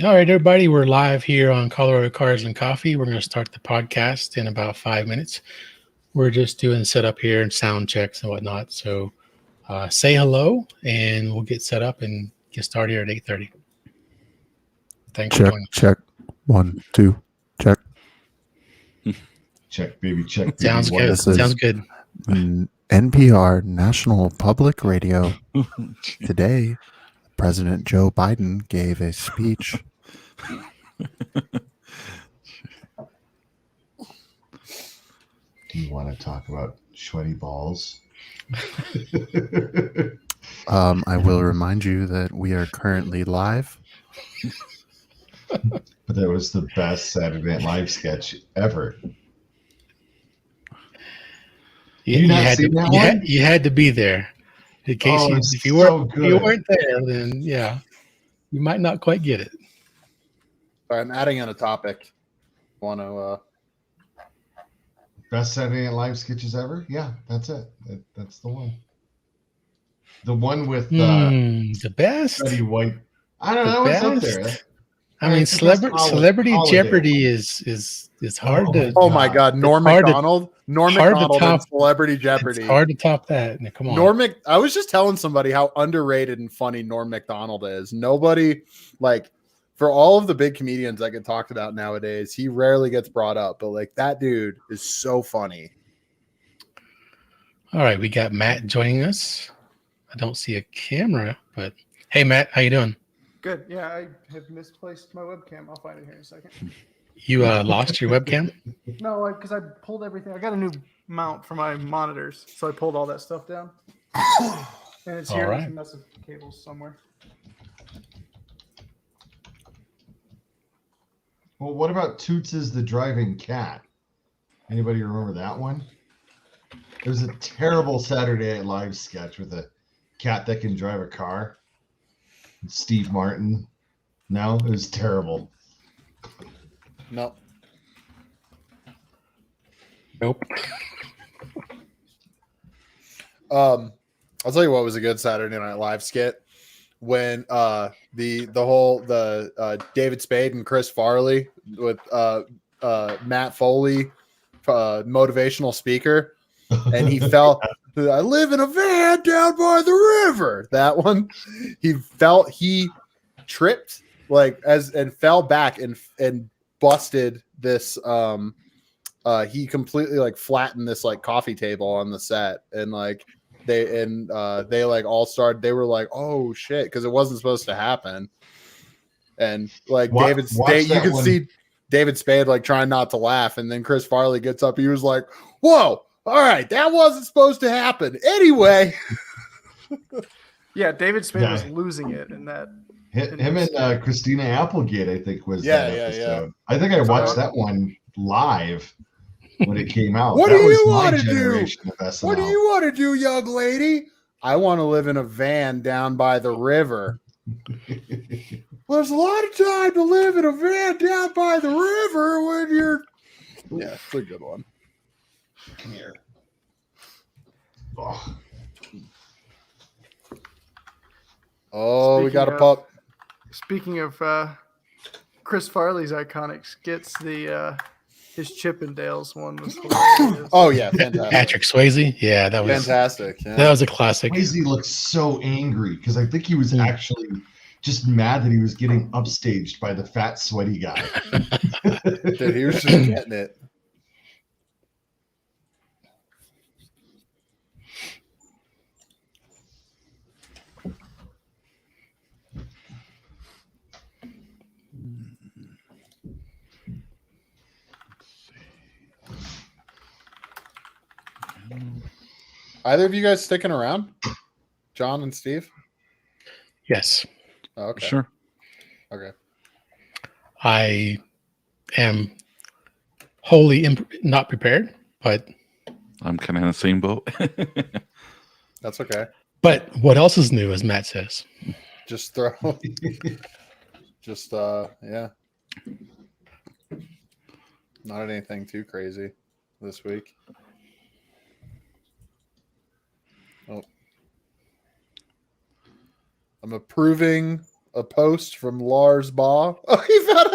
All right, everybody, we're live here on Colorado Cars and Coffee. We're going to start the podcast in about 5 minutes. We're just doing setup here and sound checks and whatnot. So say hello, and we'll get set up and get started here at 8:30. Thanks for joining. Check. 1, 2, check. Check, baby, check. Baby. Sounds good. Sounds good. NPR National Public Radio. Today, President Joe Biden gave a speech. Do you want to talk about sweaty balls? I will remind you that we are currently live. But that was the best Saturday Night Live sketch ever. You had to be there. In case if you weren't there, then yeah, you might not quite get it. I'm adding in a topic. Want to best Saturday Night Live sketches ever? Yeah, that's it. That's the one. The one with the best. Betty White. I don't know. It's up there. I mean, Celebrity Jeopardy is hard to. Oh my God, Norm Macdonald. Norm Macdonald and Celebrity Jeopardy. It's hard to top that. Now, come on. I was just telling somebody how underrated and funny Norm Macdonald is. Nobody, like, for all of the big comedians I get talked about nowadays, he rarely gets brought up. But like, that dude is so funny. All right, we got Matt joining us. I don't see a camera, but hey, Matt, how you doing? Good. Yeah, I have misplaced my webcam. I'll find it here in a second. You lost your webcam? No, because I pulled everything. I got a new mount for my monitors, so I pulled all that stuff down. And it's here. There's a mess of cables somewhere. Well, what about Toots is the Driving Cat? Anybody remember that one? It was a terrible Saturday Night Live sketch with a cat that can drive a car. Steve Martin. No, it was terrible. Nope. I'll tell you what was a good Saturday Night Live skit when the David Spade and Chris Farley with Matt Foley, motivational speaker, and he fell. I live in a van down by the river. That one, he tripped and fell back and busted this. He completely flattened this coffee table on the set, and they all started. They were like, "Oh shit," because it wasn't supposed to happen. And David Spade, you can see David Spade trying not to laugh, and then Chris Farley gets up. He was like, "Whoa. All right, that wasn't supposed to happen." Anyway. Yeah, David Spade was losing it in that. Him and Christina Applegate, I think, was that episode. Yeah. I think I watched that one live when it came out. What do you want to do? What do you want to do, young lady? I want to live in a van down by the river. Well, there's a lot of time to live in a van down by the river when you're... Yeah, it's a good one. Come here. Oh, we got a pup. Speaking of Chris Farley's iconic skits, his Chippendales one was hilarious. Oh yeah, fantastic. Patrick Swayze, yeah, that was fantastic. Yeah. That was a classic. Swayze looked so angry because I think he was actually just mad that he was getting upstaged by the fat, sweaty guy. Dude, he was just getting it. Either of you guys sticking around? John and Steve? Yes. Oh, okay. Sure. Okay. I am wholly not prepared, but I'm kind of in the same boat. That's okay. But what else is new, as Matt says? Just throw. Yeah. Not anything too crazy this week. Oh. I'm approving a post from Lars Baugh. Oh, he found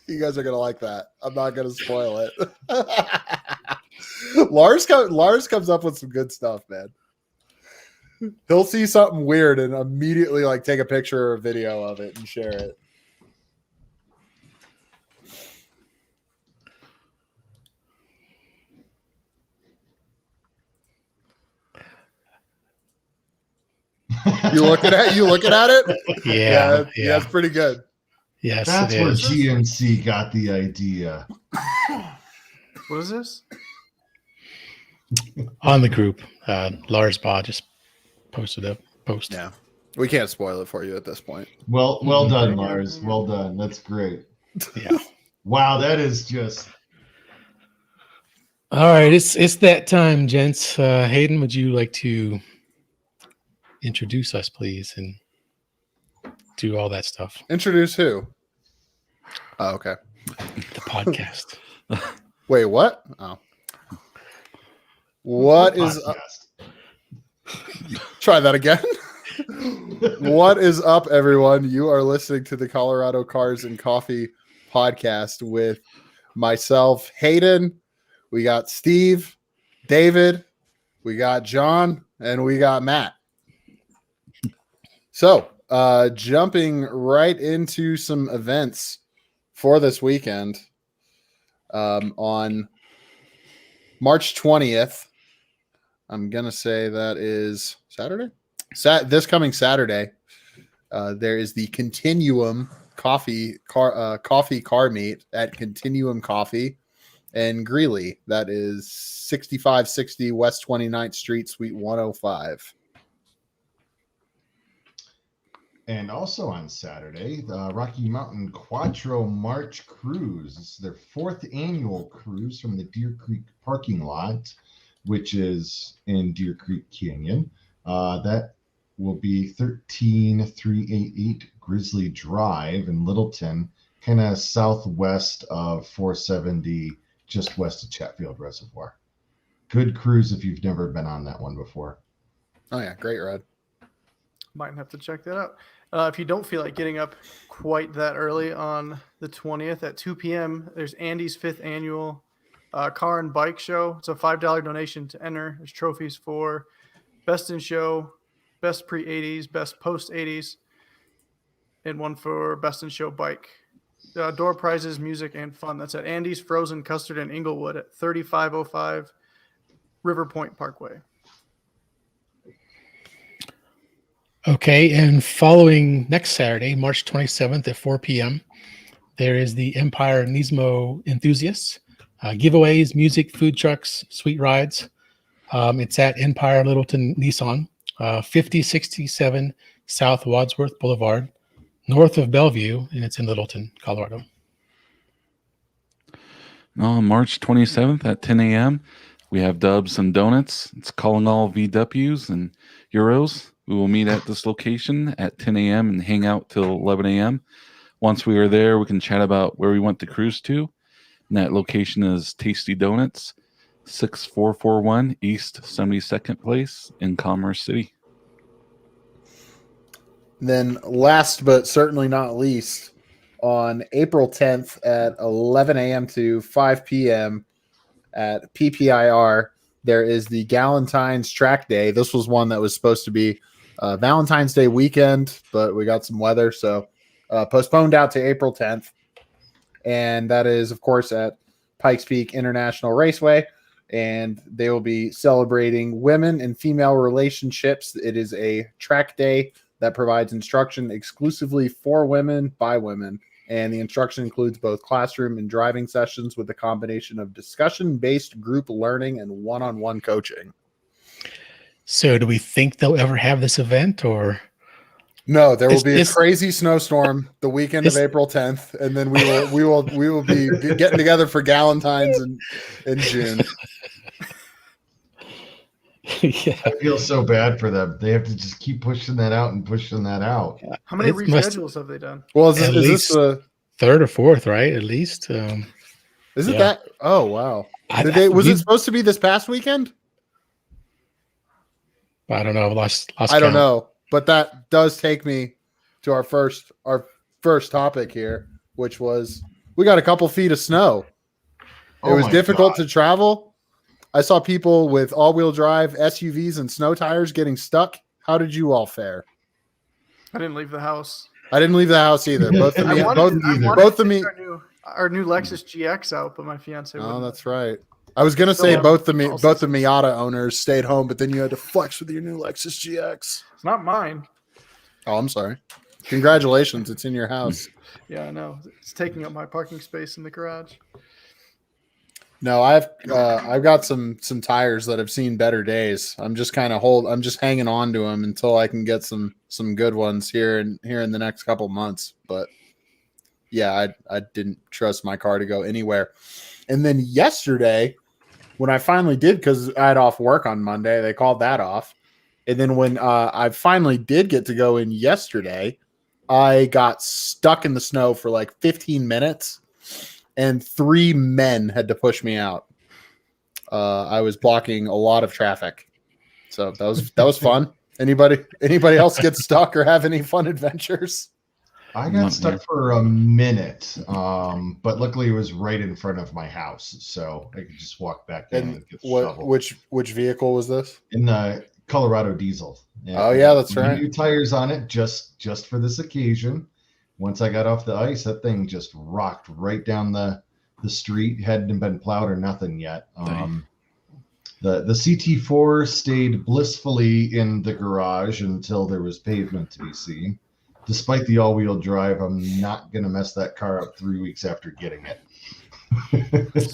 you guys are gonna like that. I'm not gonna spoil it. Lars comes up with some good stuff, man. He'll see something weird and immediately like take a picture or a video of it and share it. You looking at it? Yeah. Yeah, it's pretty good. Yes, That's it where is. GNC got the idea. What is this? On the group, Lars Baugh just posted a post. Yeah, we can't spoil it for you at this point. Well done, Lars. Well done. That's great. Yeah. Wow, that is just. All right, it's that time, gents. Hayden, would you like to introduce us, please, and do all that stuff? Introduce who? Oh, okay. The podcast. Wait, what? Oh. What is up? Try that again. What is up, everyone? You are listening to the Colorado Cars and Coffee podcast with myself, Hayden. We got Steve, David, we got John, and we got Matt. So, jumping right into some events for this weekend. On March 20th, I'm going to say that is Saturday? This coming Saturday, there is the Continuum coffee car meet at Continuum Coffee in Greeley. That is 6560 West 29th Street, Suite 105. And also on Saturday, the Rocky Mountain Quattro March Cruise. This is their 4th annual cruise from the Deer Creek parking lot, which is in Deer Creek Canyon. That will be 13388 Grizzly Drive in Littleton, kind of southwest of 470, just west of Chatfield Reservoir. Good cruise if you've never been on that one before. Oh, yeah. Great ride. Might have to check that out. If you don't feel like getting up quite that early on the 20th at 2 p.m., there's Andy's 5th annual car and bike show. It's a $5 donation to enter. There's trophies for best in show, best pre-80s, best post-80s, and one for best in show bike. Door prizes, music, and fun. That's at Andy's Frozen Custard in Inglewood at 3505 River Point Parkway. Okay, and following next Saturday, March 27th at 4 p.m., there is the Empire Nismo Enthusiasts. Giveaways, music, food trucks, sweet rides. It's at Empire Littleton Nissan, 5067 South Wadsworth Boulevard, north of Bellevue, and it's in Littleton, Colorado. On March 27th at 10 a.m., we have Dubs and Donuts. It's calling all VWs and Euros. We will meet at this location at 10 a.m. and hang out till 11 a.m. Once we are there, we can chat about where we went to cruise to. And that location is Tasty Donuts, 6441 East 72nd Place in Commerce City. Then last but certainly not least, on April 10th at 11 a.m. to 5 p.m. at PPIR, there is the Galentine's Track Day. This was one that was supposed to be Valentine's Day weekend, but we got some weather, so postponed out to April 10th. And that is, of course, at Pikes Peak International Raceway, and they will be celebrating women and female relationships. It is a track day that provides instruction exclusively for women by women, and the instruction includes both classroom and driving sessions with a combination of discussion-based group learning and one-on-one coaching. So do we think they'll ever have this event, or? No, there will be a crazy snowstorm the weekend of April 10th, and then we will be getting together for Galentine's in June. Yeah. I feel so bad for them. They have to just keep pushing that out and pushing that out. How many reschedules have they done? Well, is this the third or fourth, right? At least. Is it that? Oh, wow. Was it supposed to be this past weekend? I don't know. Lost I don't know, but that does take me to our first topic here, which was we got a couple feet of snow. It was my difficult God. to travel. I saw people with all-wheel drive SUVs and snow tires getting stuck. How did you all fare? I didn't leave the house. I didn't leave the house either. Both of I me, wanted both, to- I wanted both to of take me. our new Lexus GX out, but my fiance Oh, wouldn't. that's right. I was gonna say So, both the also- Miata owners stayed home, but then you had to flex with your new Lexus GX. It's not mine. Oh, I'm sorry. Congratulations, it's in your house. Yeah, I know. It's taking up my parking space in the garage. No, I've got some tires that have seen better days. I'm just I'm just hanging on to them until I can get some good ones here in the next couple months. But yeah, I didn't trust my car to go anywhere. And then yesterday, when I finally did, because I had off work on Monday, they called that off. And then when I finally did get to go in yesterday, I got stuck in the snow for like 15 minutes. And 3 men had to push me out. I was blocking a lot of traffic, so that was fun. Anybody else get stuck or have any fun adventures? I got stuck for a minute, but luckily it was right in front of my house, so I could just walk back in and get the shovel. Which vehicle was this? In the Colorado diesel. Oh yeah, that's I got right. New tires on it just for this occasion. Once I got off the ice, that thing just rocked right down the street. Hadn't been plowed or nothing yet. The CT4 stayed blissfully in the garage until there was pavement to be seen. Despite the all-wheel drive, I'm not going to mess that car up 3 weeks after getting it.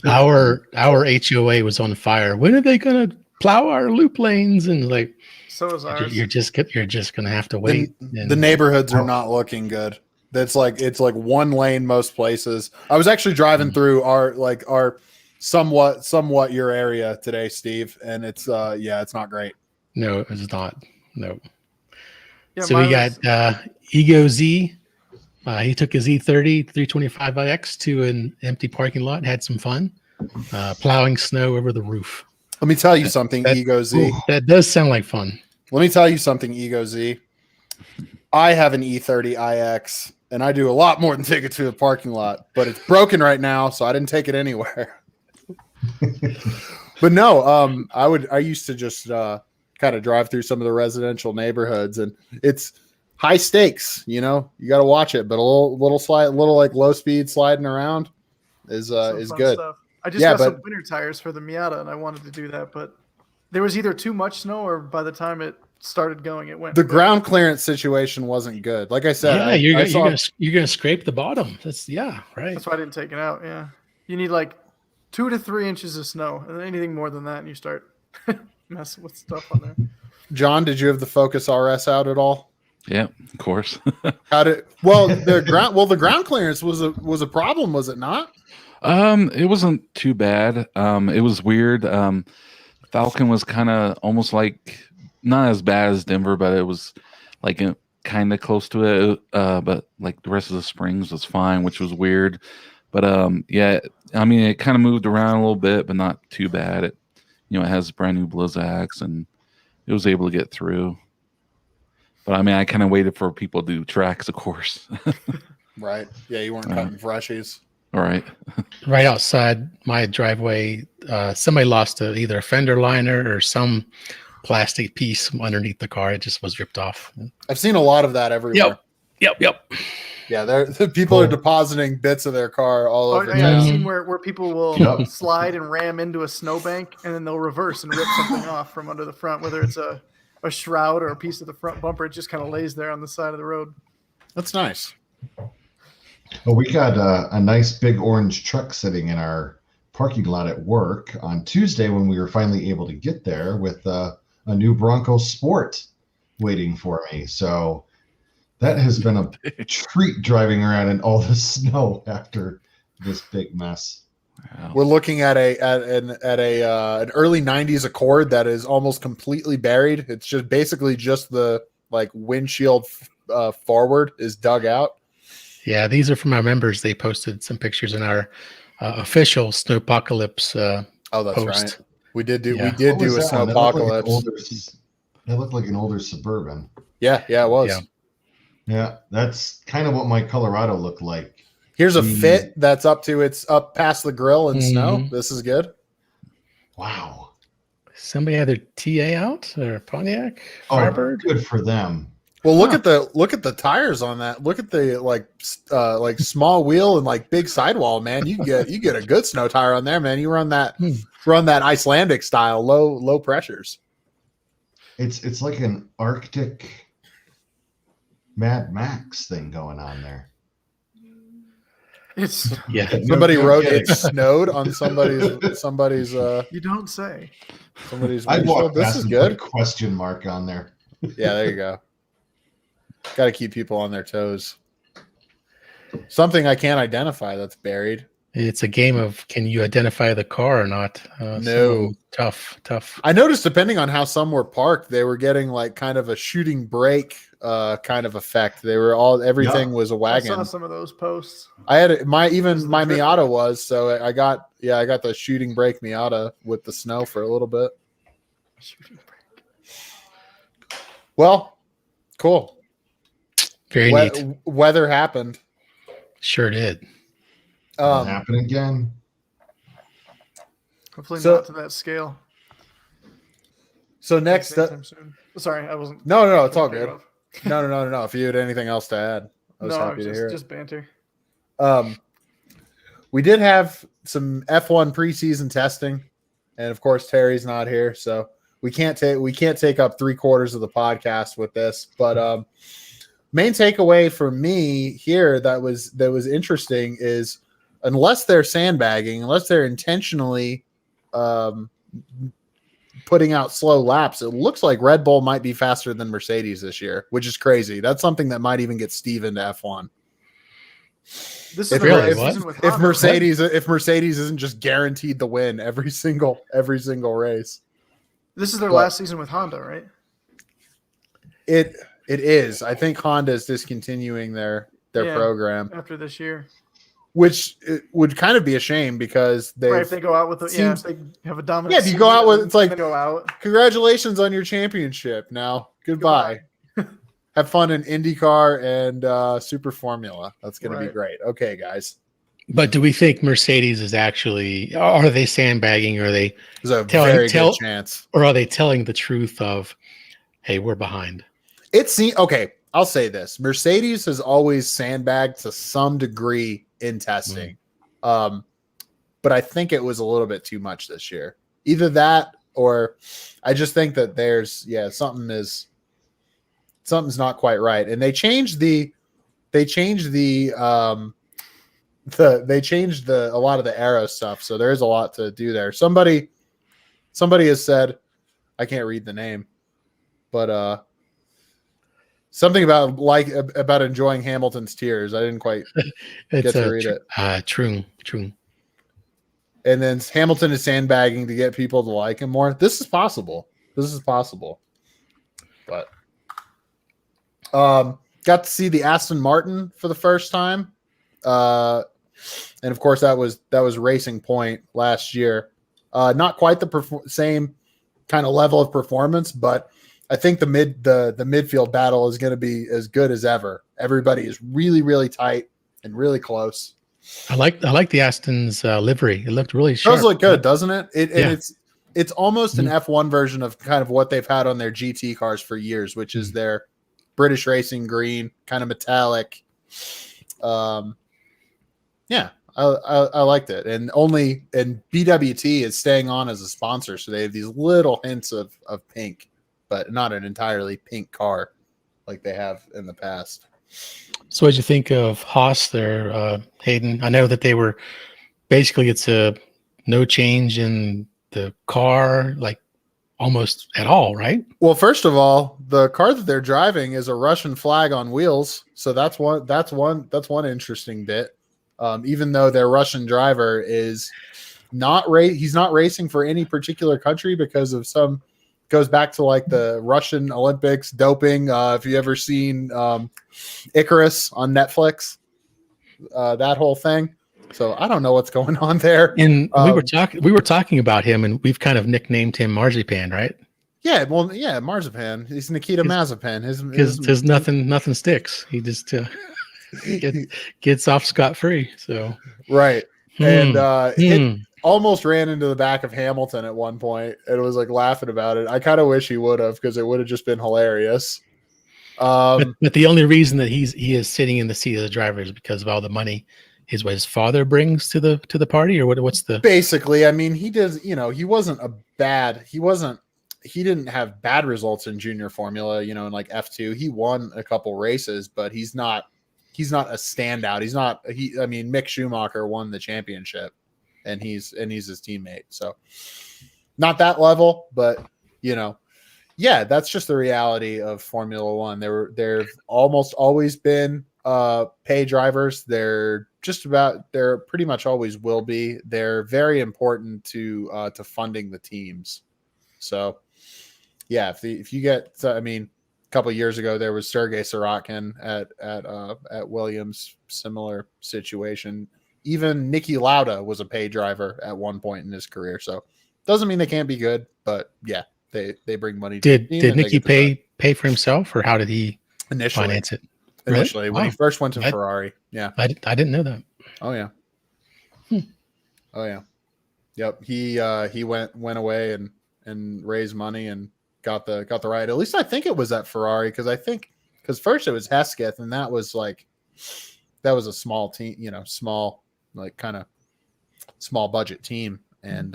Our HOA was on fire. When are they going to plow our loop lanes? And like, So is ours. you're just going to have to wait. The neighborhoods are not looking good. It's like one lane most places. I was actually driving through our somewhat your area today, Steve, and it's it's not great. No, it's not. No. Yeah, So we mine got Ego Z. He took his E30 325iX to an empty parking lot, had some fun, plowing snow over the roof. Let me tell you something, Ego Z. That does sound like fun. Let me tell you something, Ego Z. I have an E30iX, and I do a lot more than take it to the parking lot, but it's broken right now, so I didn't take it anywhere. But no, I used to just kind of drive through some of the residential neighborhoods, and it's high stakes. You got to watch it, but a little like low speed sliding around is fun good. stuff. I just got some winter tires for the Miata, and I wanted to do that, but there was either too much snow, or by the time it started going, it went. The ground clearance situation wasn't good. Like I said, you're gonna scrape the bottom. That's right. That's why I didn't take it out. Yeah, you need like 2 to 3 inches of snow, and anything more than that, and you start messing with stuff on there. John, did you have the Focus RS out at all? Yeah, of course. The ground clearance was a problem, was it not? It wasn't too bad. It was weird. Falcon was kind of almost like not as bad as Denver, but it was like kind of close to it. But like the rest of the Springs was fine, which was weird. But yeah, I mean, it kind of moved around a little bit, but not too bad. It has brand new Blizzaks, and it was able to get through. But I mean, I kind of waited for people to do tracks, of course. Right. Yeah, you weren't cutting freshies. All right. Right outside my driveway, somebody lost either a fender liner or some plastic piece underneath the car. It just was ripped off. I've seen a lot of that everywhere. Yep. Yeah, the people are depositing bits of their car all over I've town. seen where people will slide and ram into a snowbank, and then they'll reverse and rip something off from under the front, whether it's a shroud or a piece of the front bumper. It just kind of lays there on the side of the road. That's nice. Well, we got a nice big orange truck sitting in our parking lot at work on Tuesday when we were finally able to get there with a new Bronco Sport waiting for me. So that has been a treat driving around in all the snow after this big mess. Wow. We're looking at an early '90s Accord that is almost completely buried. It's just basically just the windshield forward is dug out. Yeah, these are from our members. They posted some pictures in our official Snowpocalypse Oh, that's post. right. We did do Yeah. a Snowpocalypse. That looked like an older Suburban. Yeah, it was. Yeah. Yeah, that's kind of what my Colorado looked like. Here's a The- fit that's up past the grill in snow. Mhm. This is good. Wow. Somebody had their TA out or Pontiac Oh, Firebird. good for them. Well, look Huh. at the tires on that. Look at the like small wheel and like big sidewall, man. You get a good snow tire on there, man. You run that Icelandic style, low pressures. It's like an Arctic Mad Max thing going on there. It's Yeah. Somebody No wrote kidding. it snowed on somebody's you don't say. I'd walk windshield. This past is and good. put a question mark on there. Yeah, there you go. Got to keep people on their toes. Something I can't identify that's buried. It's a game of can you identify the car or not? No. Tough. I noticed depending on how some were parked, they were getting like kind of a shooting brake kind of effect. They were everything was a I wagon. saw some of those posts. I had my Was the drifter. Miata was, so I got the shooting brake Miata with the snow for a little bit. Well, cool. Very neat. Weather happened. Sure did. It'll happen again. Hopefully So- not to that scale. So next up, Anytime soon. Sorry, I wasn't. no, it's all cutting you good. off. No. If you had anything else to add, I was No, happy to hear it. just banter. We did have some F1 preseason testing, and of course Terry's not here, so we can't take up 3/4 of the podcast with this. But main takeaway for me here that was interesting is unless they're sandbagging, unless they're intentionally putting out slow laps, it looks like Red Bull might be faster than Mercedes this year, which is crazy. That's something that might even get Steve into F1. This is If the really, last what? season with If Honda, Mercedes isn't just guaranteed to win every single race. This is their What? last season with Honda, right? It is. I think Honda is discontinuing their Yeah. program, After this year, which it would kind of be a shame because right? If they go out with if seems- they have a dominant. Yeah, if you season go out with- and it's like- then go out. congratulations on your championship. Now goodbye. Have fun in IndyCar and Super Formula. That's going to be Right. great. Okay, guys. But do we think Mercedes is actually are they sandbagging or are they There's a Telling- very tell- good chance. or are they telling the truth of hey, we're behind? Okay, I'll say this. Mercedes has always sandbagged to some degree in testing. But I think it was a little bit too much this year. Either that or I just think that something's not quite right. And they changed a lot of the aero stuff. So there's a lot to do there. Somebody has said, I can't read the name, but something about enjoying Hamilton's tears. I didn't quite It's get to read it. True. And then Hamilton is sandbagging to get people to like him more. This is possible. But got to see the Aston Martin for the first time. And of course that was Racing Point last year. Not quite the same kind of level of performance, but I think the midfield battle is going to be as good as ever. Everybody is really, really tight and really close. I like the Aston's livery. It looked really It sharp. does look good, doesn't it? Yeah. And it's almost an Mhm. F1 version of kind of what they've had on their GT cars for years, which is their British Racing green, kind of metallic. Yeah, I liked it, and BWT is staying on as a sponsor, so they have these little hints of pink, but not an entirely pink car like they have in the past. So what'd you think of Haas there, Hayden? I know that they were basically it's a no change in the car, like almost at all, right? Well, first of all, the car that they're driving is a Russian flag on wheels, so that's one interesting bit. Even though their Russian driver is he's not racing for any particular country because of goes back to like the Russian Olympics doping. If you ever seen Icarus on Netflix, that whole thing. So I don't know what's going on there. And we were talking about him, and we've kind of nicknamed him Marzipan, right? Yeah, well, yeah, Marzipan. He's Nikita Mazepan. His nothing sticks. He just gets off scot free. So right. And hit Hmm. almost ran into the back of Hamilton at one point and was like laughing about it. I kind of wish he would have, because it would have just been hilarious. But the only reason that he is sitting in the seat of the driver is because of all the money his father brings to the party, or what's the basically, I mean, he does, he didn't have bad results in junior formula, in like F2. He won a couple races, but he's not a standout. I mean, Mick Schumacher won the championship and he's his teammate. So not that level, but yeah, that's just the reality of Formula One. They've almost always been pay drivers. They're pretty much always will be. They're very important to funding the teams. So yeah, if you get, I mean, a couple of years ago there was Sergei Sirotkin at Williams, similar situation. Even Niki Lauda was a pay driver at one point in his career. So doesn't mean they can't be good, but yeah, they bring money. Did Niki pay for himself, or how did he finance it? Initially, Really? when he Wow. first went to Ferrari. Yeah. I didn't know that. Oh yeah. Oh yeah. Yep. He went away and raised money and got the ride. At least I think it was at Ferrari, because first it was Hesketh, and that was a small team, small, like kind of small budget team, and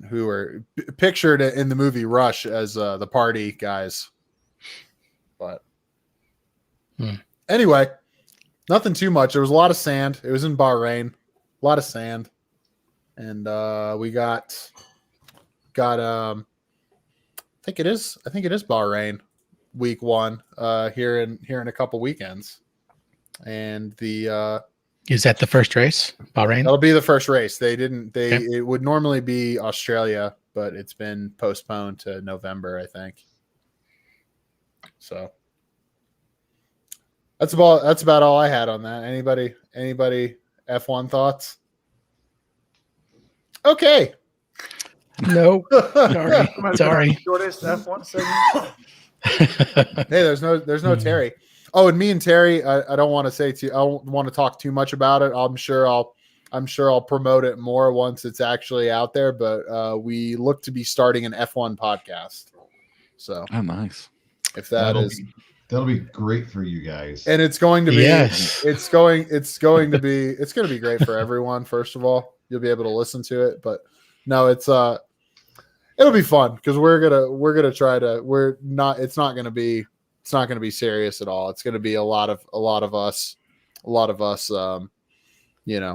who were pictured in the movie Rush as the party guys. But anyway, nothing too much. There was a lot of sand. It was in Bahrain, a lot of sand, and we got I think it is Bahrain week 1 here in a couple weekends, and is that the first race, Bahrain? That'll be the first race. It would normally be Australia, but it's been postponed to November, I think. So that's about all I had on that. Anybody F1 thoughts? Okay. No. Sorry. Shortest F1 segment. Hey, there's no Terry. Oh, and me and Terry, I don't want to talk too much about it. I'm sure I'll promote it more once it's actually out there. But we look to be starting an F1 podcast. So, oh, nice. If that'll be great for you guys. And it's going to be, yes. it's going to be great for everyone. First of all, you'll be able to listen to it, but no, it'll be fun, because we're gonna try to. It's not gonna be serious at all. It's gonna be a lot of us,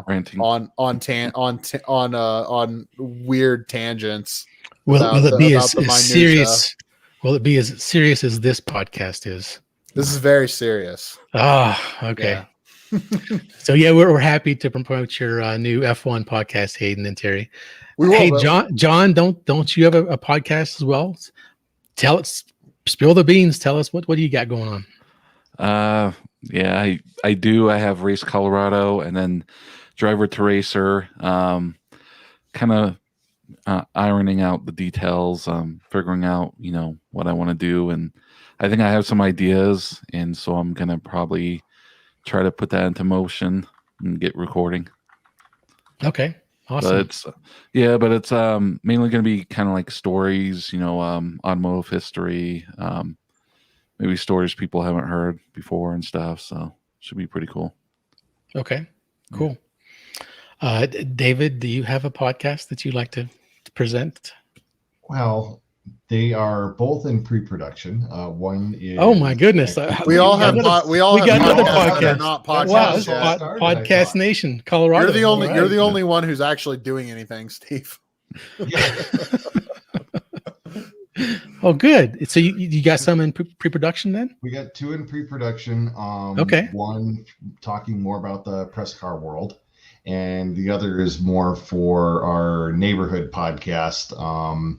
Ranting. on weird tangents. Will it be as serious? Will it be as serious as this podcast is? This is very serious. Okay. Yeah. So yeah, we're happy to promote your new F1 podcast, Hayden and Terry. Hey, John, don't you have a podcast as well? Tell us, spill the beans. Tell us what do you got going on? Yeah, I do. I have Race Colorado, and then Driver to Racer. Kind of ironing out the details, figuring out what I want to do, and I think I have some ideas, and so I'm gonna probably try to put that into motion and get recording. Okay. Awesome. But it's mainly going to be kind of like stories, automotive history, maybe stories people haven't heard before and stuff. So should be pretty cool. Okay, cool. David, do you have a podcast that you'd like to present? Well, they are both in pre-production. One is. Oh my goodness! We got another podcast. Not podcasts. Wow, Podcast Nation, Colorado. You're the only one who's actually doing anything, Steve. Oh, good. So you got some in pre-production then? We got 2 in pre-production. Okay. One talking more about the press car world, and the other is more for our neighborhood podcast.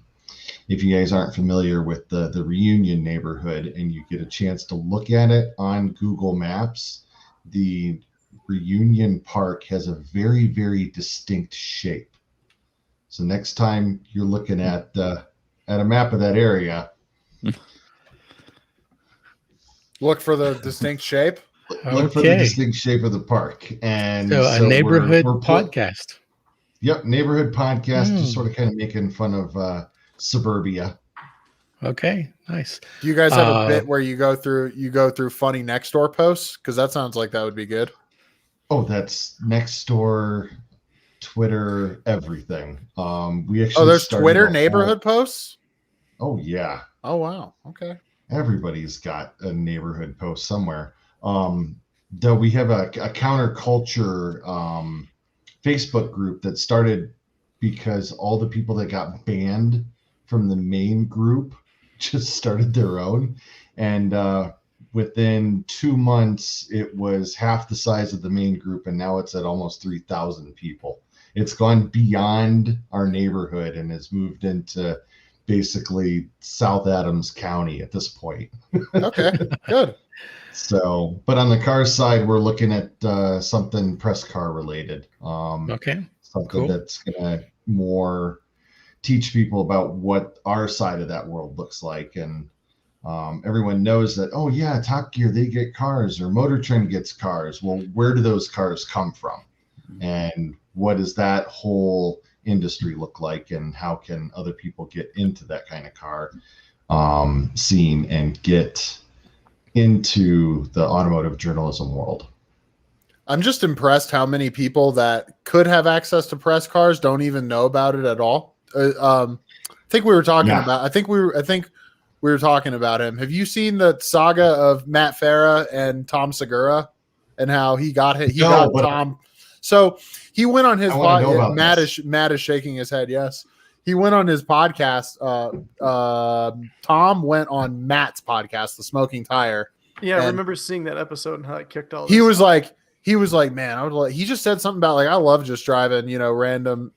If you guys aren't familiar with the Reunion neighborhood and you get a chance to look at it on Google Maps, the Reunion Park has a very, very distinct shape. So next time you're looking at at a map of that area, Look for the distinct shape. look for the Okay. distinct shape of the park. And So a neighborhood podcast. Yep, neighborhood podcast, just Mm. sort of kind of making fun of suburbia. Okay, nice. Do you guys have a bit where you go through funny next door posts? Because that sounds like that would be good. Oh, that's next door, Twitter, everything. We actually there's started Twitter a neighborhood posts. Oh yeah, Oh wow. Okay. everybody's got a neighborhood post somewhere. Though we have a counterculture Facebook group that started because all the people that got banned from the main group just started their own, and within 2 months it was half the size of the main group, and now it's at almost 3,000 people. It's gone beyond our neighborhood and has moved into basically South Adams County at this point. Okay. Good. So, but on the car side, we're looking at something press car related. Okay. Something Cool. that's gonna more teach people about what our side of that world looks like. And everyone knows that, oh yeah, Top Gear, they get cars, or Motor Trend gets cars. Well, where do those cars come from? And what does that whole industry look like? And how can other people get into that kind of car scene and get into the automotive journalism world? I'm just impressed how many people that could have access to press cars don't even know about it at all. I think we were talking Yeah. about. I think we were talking about him. Have you seen the saga of Matt Farah and Tom Segura and how he got hit? He No, got but- Tom. So he went on his I wanna know about Matt this. is shaking his head. Yes, he went on his podcast. Tom went on Matt's podcast, The Smoking Tire. Yeah, I And- remember seeing that episode and how it kicked all. He this was off. like, man, I would like, he just said something about like, I love just driving, random,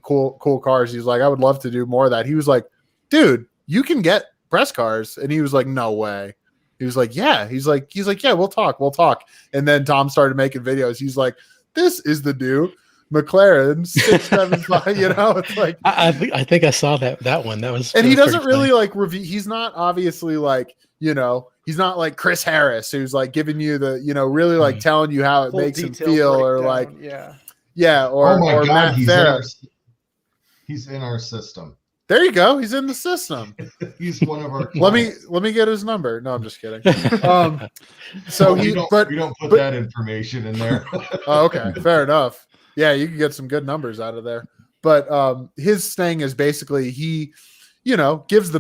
cool cars. He's like, I would love to do more of that. He was like, dude, you can get press cars. And he was like, no way. He was like, yeah. He's like, yeah, we'll talk. And then Tom started making videos. He's like, this is the new McLaren 675, it's like, I think I saw that one. That was, and he that was doesn't pretty really funny. like review. He's not obviously like, he's not like Chris Harris, who's like giving you the, really like telling you how it Full makes him detailed feel, or like, breakdown, yeah. or Oh my or God, Matt Farah. he's in our system. There you go. He's in the system. He's one of our let me clients. get his number. No, I'm just kidding. So we he, don't but put but- that information in there. oh, okay, fair enough. Yeah, you can get some good numbers out of there. But his thing is basically he, gives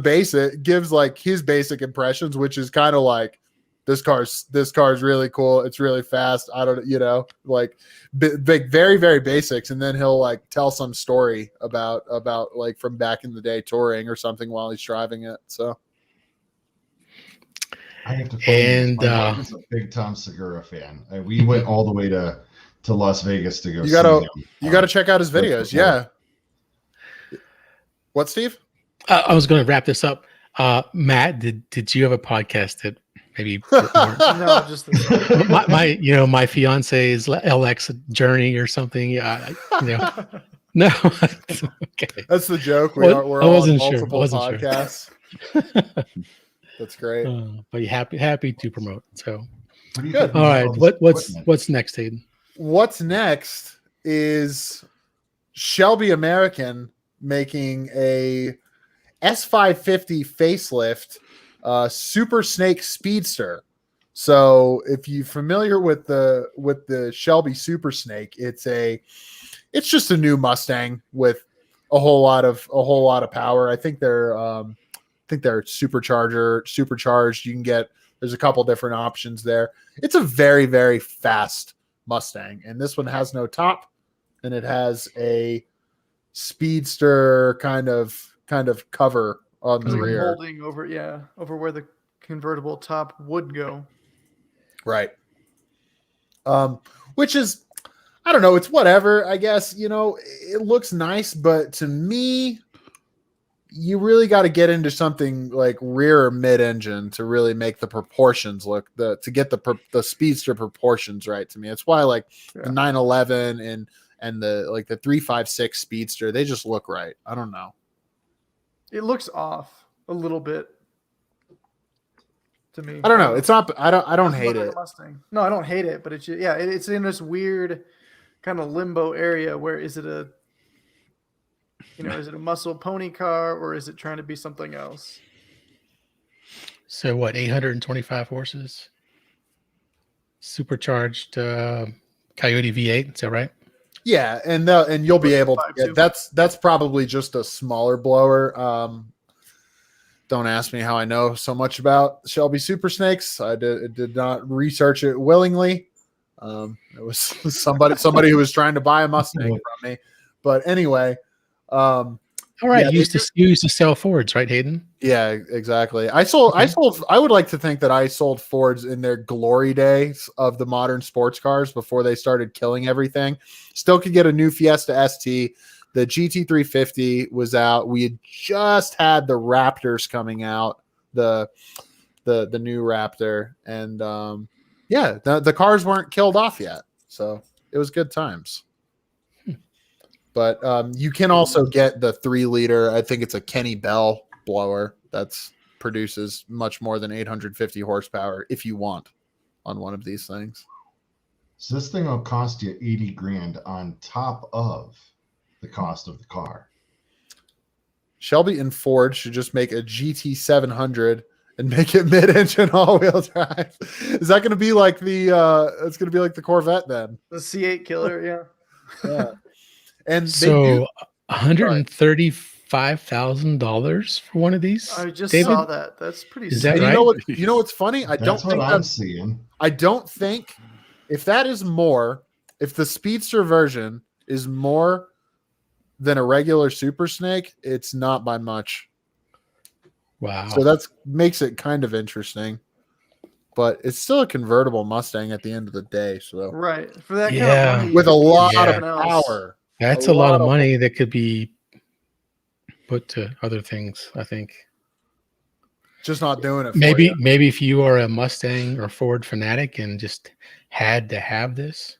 like his basic impressions, which is kind of like this car's really cool. It's really fast. I don't, like big, very, very basics. And then he'll like tell some story about like from back in the day touring or something while he's driving it. So I have to find And, my wife is a big Tom Segura fan. We went all the way to Las Vegas to go You see gotta- him. you got to check out his That's videos. cool. Yeah. What, Steve? I was going to wrap this up. Matt, did you have a podcast that maybe No, just the my fiance's LX journey or something? No. Okay. That's the joke. Well, We're I all on wasn't sure. I multiple wasn't sure. podcasts. That's great. But you happy to promote. So What do you Good. think all about right, all this what's equipment? next, Hayden? What's next is Shelby American making a S550 facelift Super Snake Speedster. So if you're familiar with the Shelby Super Snake, it's just a new Mustang with a whole lot of power. I think they're supercharged. You can get, there's a couple different options there. It's a very, very fast Mustang, and this one has no top, and it has a speedster kind of cover on the like rear. molding over where the convertible top would go. Right. Which is, I don't know, it's whatever, I guess. It looks nice, but to me, you really got to get into something like rear or mid-engine to really make the proportions look to get the speedster proportions right. To me, that's why like the 911 and the 356 speedster, they just look right. I don't know. It looks off a little bit to me. I don't know. It's not. I don't Doesn't hate look like it. a Mustang. No, I don't hate it, but it's just, it's in this weird kind of limbo area where is it a is it a muscle pony car or is it trying to be something else? So what? 825 horses, supercharged Coyote V8. Is that right? Yeah, and you'll be able to get that's probably just a smaller blower. Don't ask me how I know so much about Shelby Super Snakes. I did not research it willingly. It was somebody who was trying to buy a Mustang from me. But anyway, all right. You used to sell Fords, right, Hayden? Yeah, exactly. I would like to think that I sold Fords in their glory days of the modern sports cars before they started killing everything. Still could get a new Fiesta ST. The GT350 was out. We had just had the Raptors coming out, the new Raptor, and the cars weren't killed off yet, so it was good times. But you can also get the 3-liter. I think it's a Kenny Bell blower that's produces much more than 850 horsepower if you want on one of these things. So this thing will cost you $80,000 on top of the cost of the car. Shelby and Ford should just make a GT 700 and make it mid-engine all-wheel drive. Is that going to be like it's going to be like the Corvette then? The C8 killer, yeah. Yeah. And so $135,000 for one of these. I just David? saw that. That's pretty. Is that right? You know what's funny? That's what I'm seeing. I don't think if that is more, if the Speedster version is more than a regular Super Snake, it's not by much. Wow. So that makes it kind of interesting. But it's still a convertible Mustang at the end of the day. So right. For that kind of money, with a lot of power. That's a lot of money that could be put to other things, I think. Just not doing it for maybe you. Maybe if you are a Mustang or Ford fanatic and just had to have this.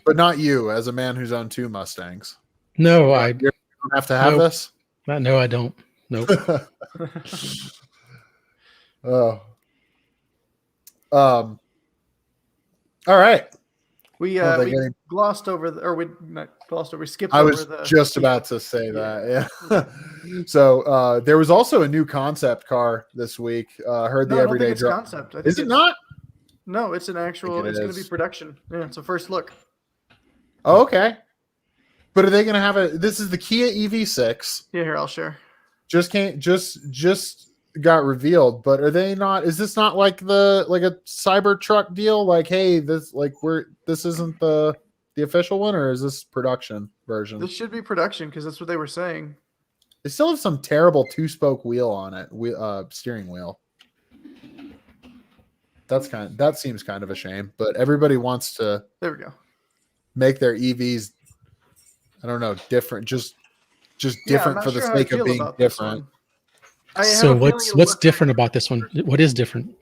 But not you, as a man who's owned 2 Mustangs. No, you don't have to have this? No, I don't. Nope. Oh. All right. We glossed over we skipped I over was just about to say that. Yeah. So there was also a new concept car this week. Heard the everyday drop. Concept. Is it not? No, it's an actual. It's going to be production. Yeah, it's a first look. Oh, okay. But are they going to have this is the Kia EV6. Yeah, here I'll share. Just got revealed, but are they not? Is this not like a Cybertruck deal? Like, hey, this isn't the official one, or is this production version? This should be production because that's what they were saying. They still have some terrible 2-spoke wheel on it, steering wheel. That seems kind of a shame, but everybody wants to. There we go. Make their EVs, I don't know, different, just different for the sake of being different. So what's different about this one? What is different?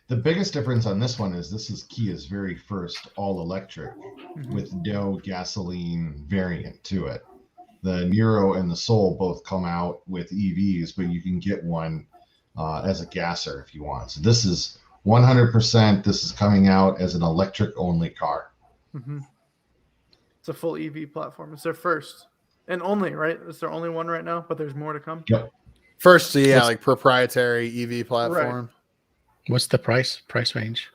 The biggest difference on this one is this is Kia's very first all-electric with no gasoline variant to it. The Niro and the Soul both come out with EVs, but you can get one as a gasser if you want. So this is 100%. This is coming out as an electric-only car. Mm-hmm. It's a full EV platform. It's their first and only, right? It's their only one right now, but there's more to come. Yep. First, like proprietary EV platform. Right. What's the price range?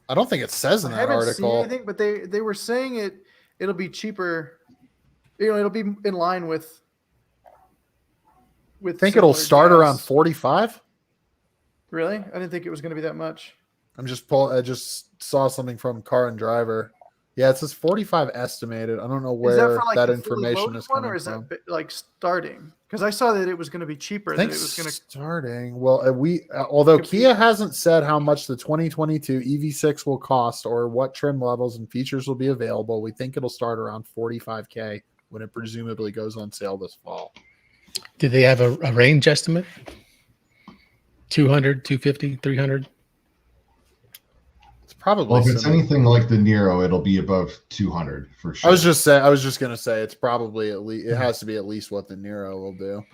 I don't think it says in that article. Seen anything, but they were saying it'll be cheaper. It'll be in line with. I think it'll start around 45. Really? I didn't think it was going to be that much. I just saw something from Car and Driver. Yeah, it says 45 estimated. I don't know where that information is coming from. Or is that like starting? Because I saw that it was going to be cheaper. I think it was going to starting. Well, although Kia hasn't said how much the 2022 EV6 will cost or what trim levels and features will be available, we think it'll start around $45K when it presumably goes on sale this fall. Did they have a range estimate? 200, 250, 300? Probably. Well, if it's similar. anything like the Nero, it'll be above 200 for sure. I was just gonna say it's probably at least it has to be at least what the Nero will do.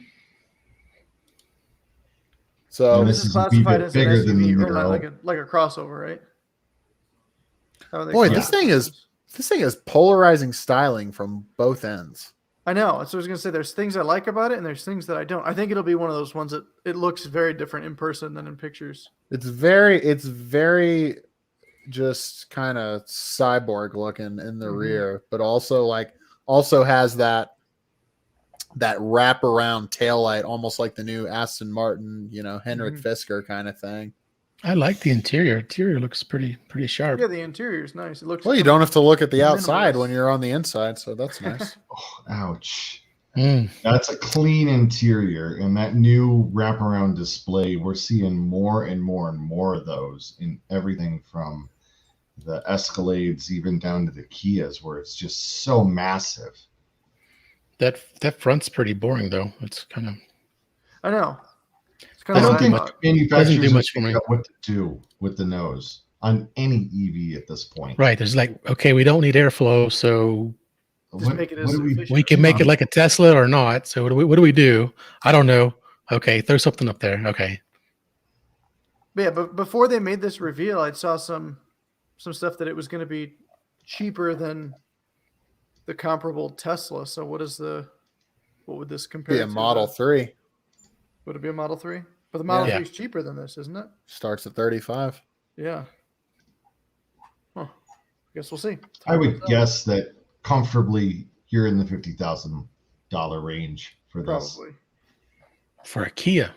So And this this is is a wee classified bit as an bigger than the SUV or not, Nero. like a crossover, right? How are they boy, classified? this thing is polarizing styling from both ends. I know. So I was gonna say there's things I like about it and there's things that I don't. I think it'll be one of those ones that it looks very different in person than in pictures. It's very just kind of cyborg looking in the rear, but also has that wraparound taillight, almost like the new Aston Martin, Henrik Fisker kind of thing. I like the interior. Interior looks pretty sharp. Yeah, the interior is nice. It looks Well, you don't have to look at the outside minimalist. when you're on the inside, so that's nice. Oh, ouch. Mm. That's a clean interior. And that new wraparound display, we're seeing more and more and more of those in everything from the Escalades even down to the Kias, where it's just so massive. That front's pretty boring though. It's kind of I know. It's I kind don't of think much- manufacturers doesn't do have much for me. figured out what to do with the nose on any EV at this point. right. There's like, okay, we don't need airflow, so Just make it as what do we efficient. we can make it like a Tesla or not. So what do we do? I don't know. Okay, throw something up there. Okay. But yeah, but before they made this reveal, I saw some stuff that it was going to be cheaper than the comparable Tesla. So what would this compare Be a to? Model 3. Would it be a Model 3? But the Model Yeah. 3 is cheaper than this, isn't it? Starts at 35. Yeah. Huh. I guess we'll see. I would guess that comfortably you're in the $50,000 range for this. Probably. For a Kia.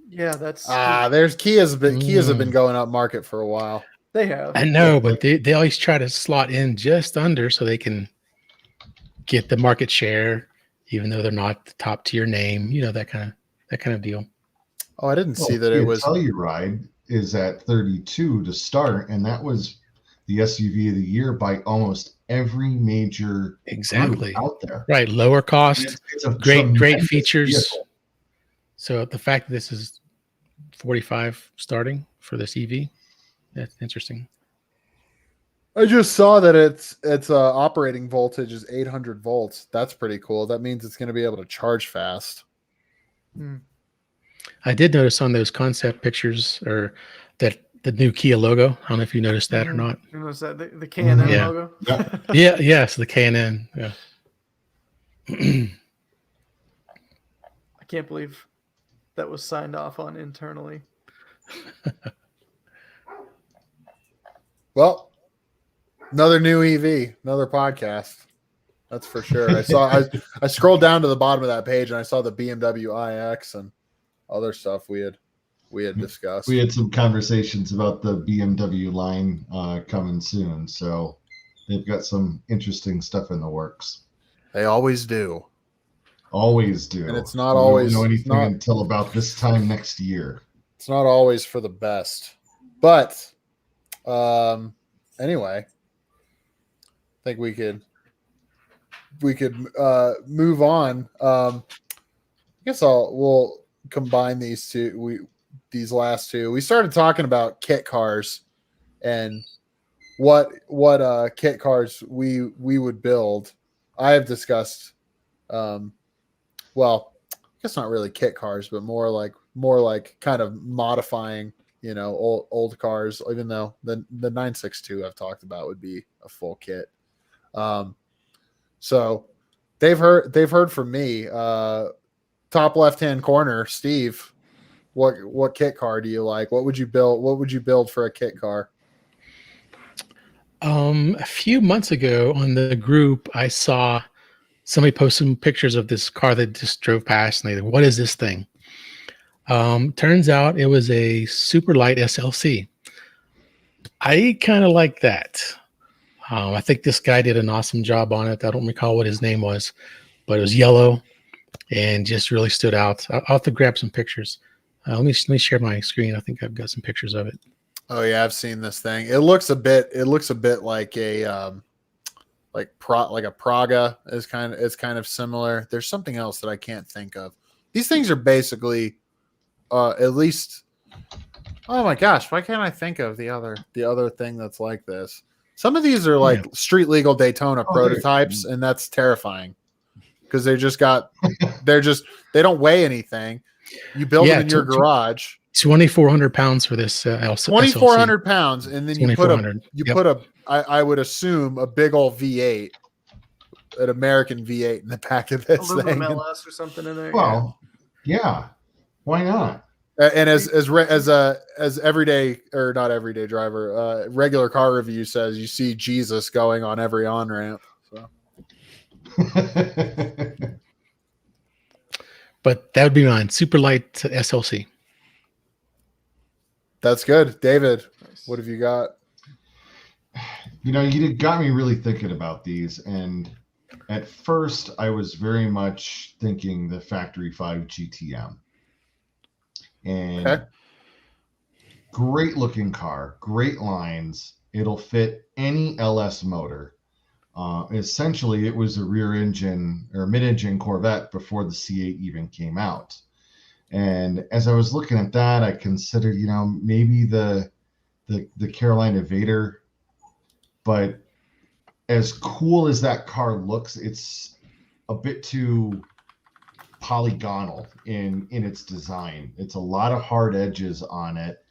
Yeah, that's There's Kias have been going up market for a while. they have. I know, but they always try to slot in just under so they can get the market share, even though they're not the top tier name. That kind of deal. Oh, I didn't see Well, that it the was. Telluride is at 32 to start, and that was the SUV of the year by almost every major group Exactly. out there. Right. Lower cost, It's a great tremendous features. vehicle. So the fact that this is 45 starting for this EV, that's interesting. I just saw that its operating voltage is 800 volts. That's pretty cool. That means it's going to be able to charge fast. I did notice on those concept pictures or that the new Kia logo. I don't know if you noticed that or not. You notice that the K&N Yeah. logo? Yep. Yeah, yes, the K&N. Yeah. I can't believe that was signed off on internally. Well, another new EV, another podcast. That's for sure. I scrolled down to the bottom of that page and I saw the BMW iX and other stuff we had discussed. We had some conversations about the BMW line coming soon, so they've got some interesting stuff in the works. They always do. Always do. And it's not We always- don't know it's anything not- until about this time next year. It's not always for the best. But anyway, I think we could move on. I guess we'll combine these two. These last two. We started talking about kit cars and what kit cars we would build. I have discussed well, I guess not really kit cars, but more like kind of modifying, old cars, even though the 962 I've talked about would be a full kit. So they've heard from me. Top left-hand corner, Steve, what kit car do you like? What would you build for a kit car? A few months ago on the group, I saw somebody post some pictures of this car that just drove past, and they, what is this thing? Turns out it was a super light SLC. I kind of like that. I think this guy did an awesome job on it. I don't recall what his name was, but it was yellow and just really stood out. I'll have to grab some pictures. Let me share my screen. I think I've got some pictures of it. Oh yeah, I've seen this thing. It looks a bit like a like a Praga is kind of similar. There's something else that I can't think of. These things are basically at least Oh my gosh, why can't I think of the other thing that's like this? Some of these are like street legal Daytona prototypes, and that's terrifying because they don't weigh anything. You build them in your garage. 2,400 pounds for this 2,400 pounds, and then you put Yep. I would assume a big old V8, an American V8 in the back of this Aluminum thing. LS or something in there. Well, yeah. Why not? And as everyday or not everyday driver, regular car review says, you see Jesus going on every on ramp. So. But that would be mine. Super light SLC. That's good, David. What have you got? You got me really thinking about these, and at first I was very much thinking the Factory 5 GTM. And Okay. Great looking car, great lines. It'll fit any LS motor. Essentially, it was a rear engine or mid-engine Corvette before the C8 even came out. And as I was looking at that, I considered, maybe the Carolina Vader. But as cool as that car looks, it's a bit too polygonal in its design. It's a lot of hard edges on it.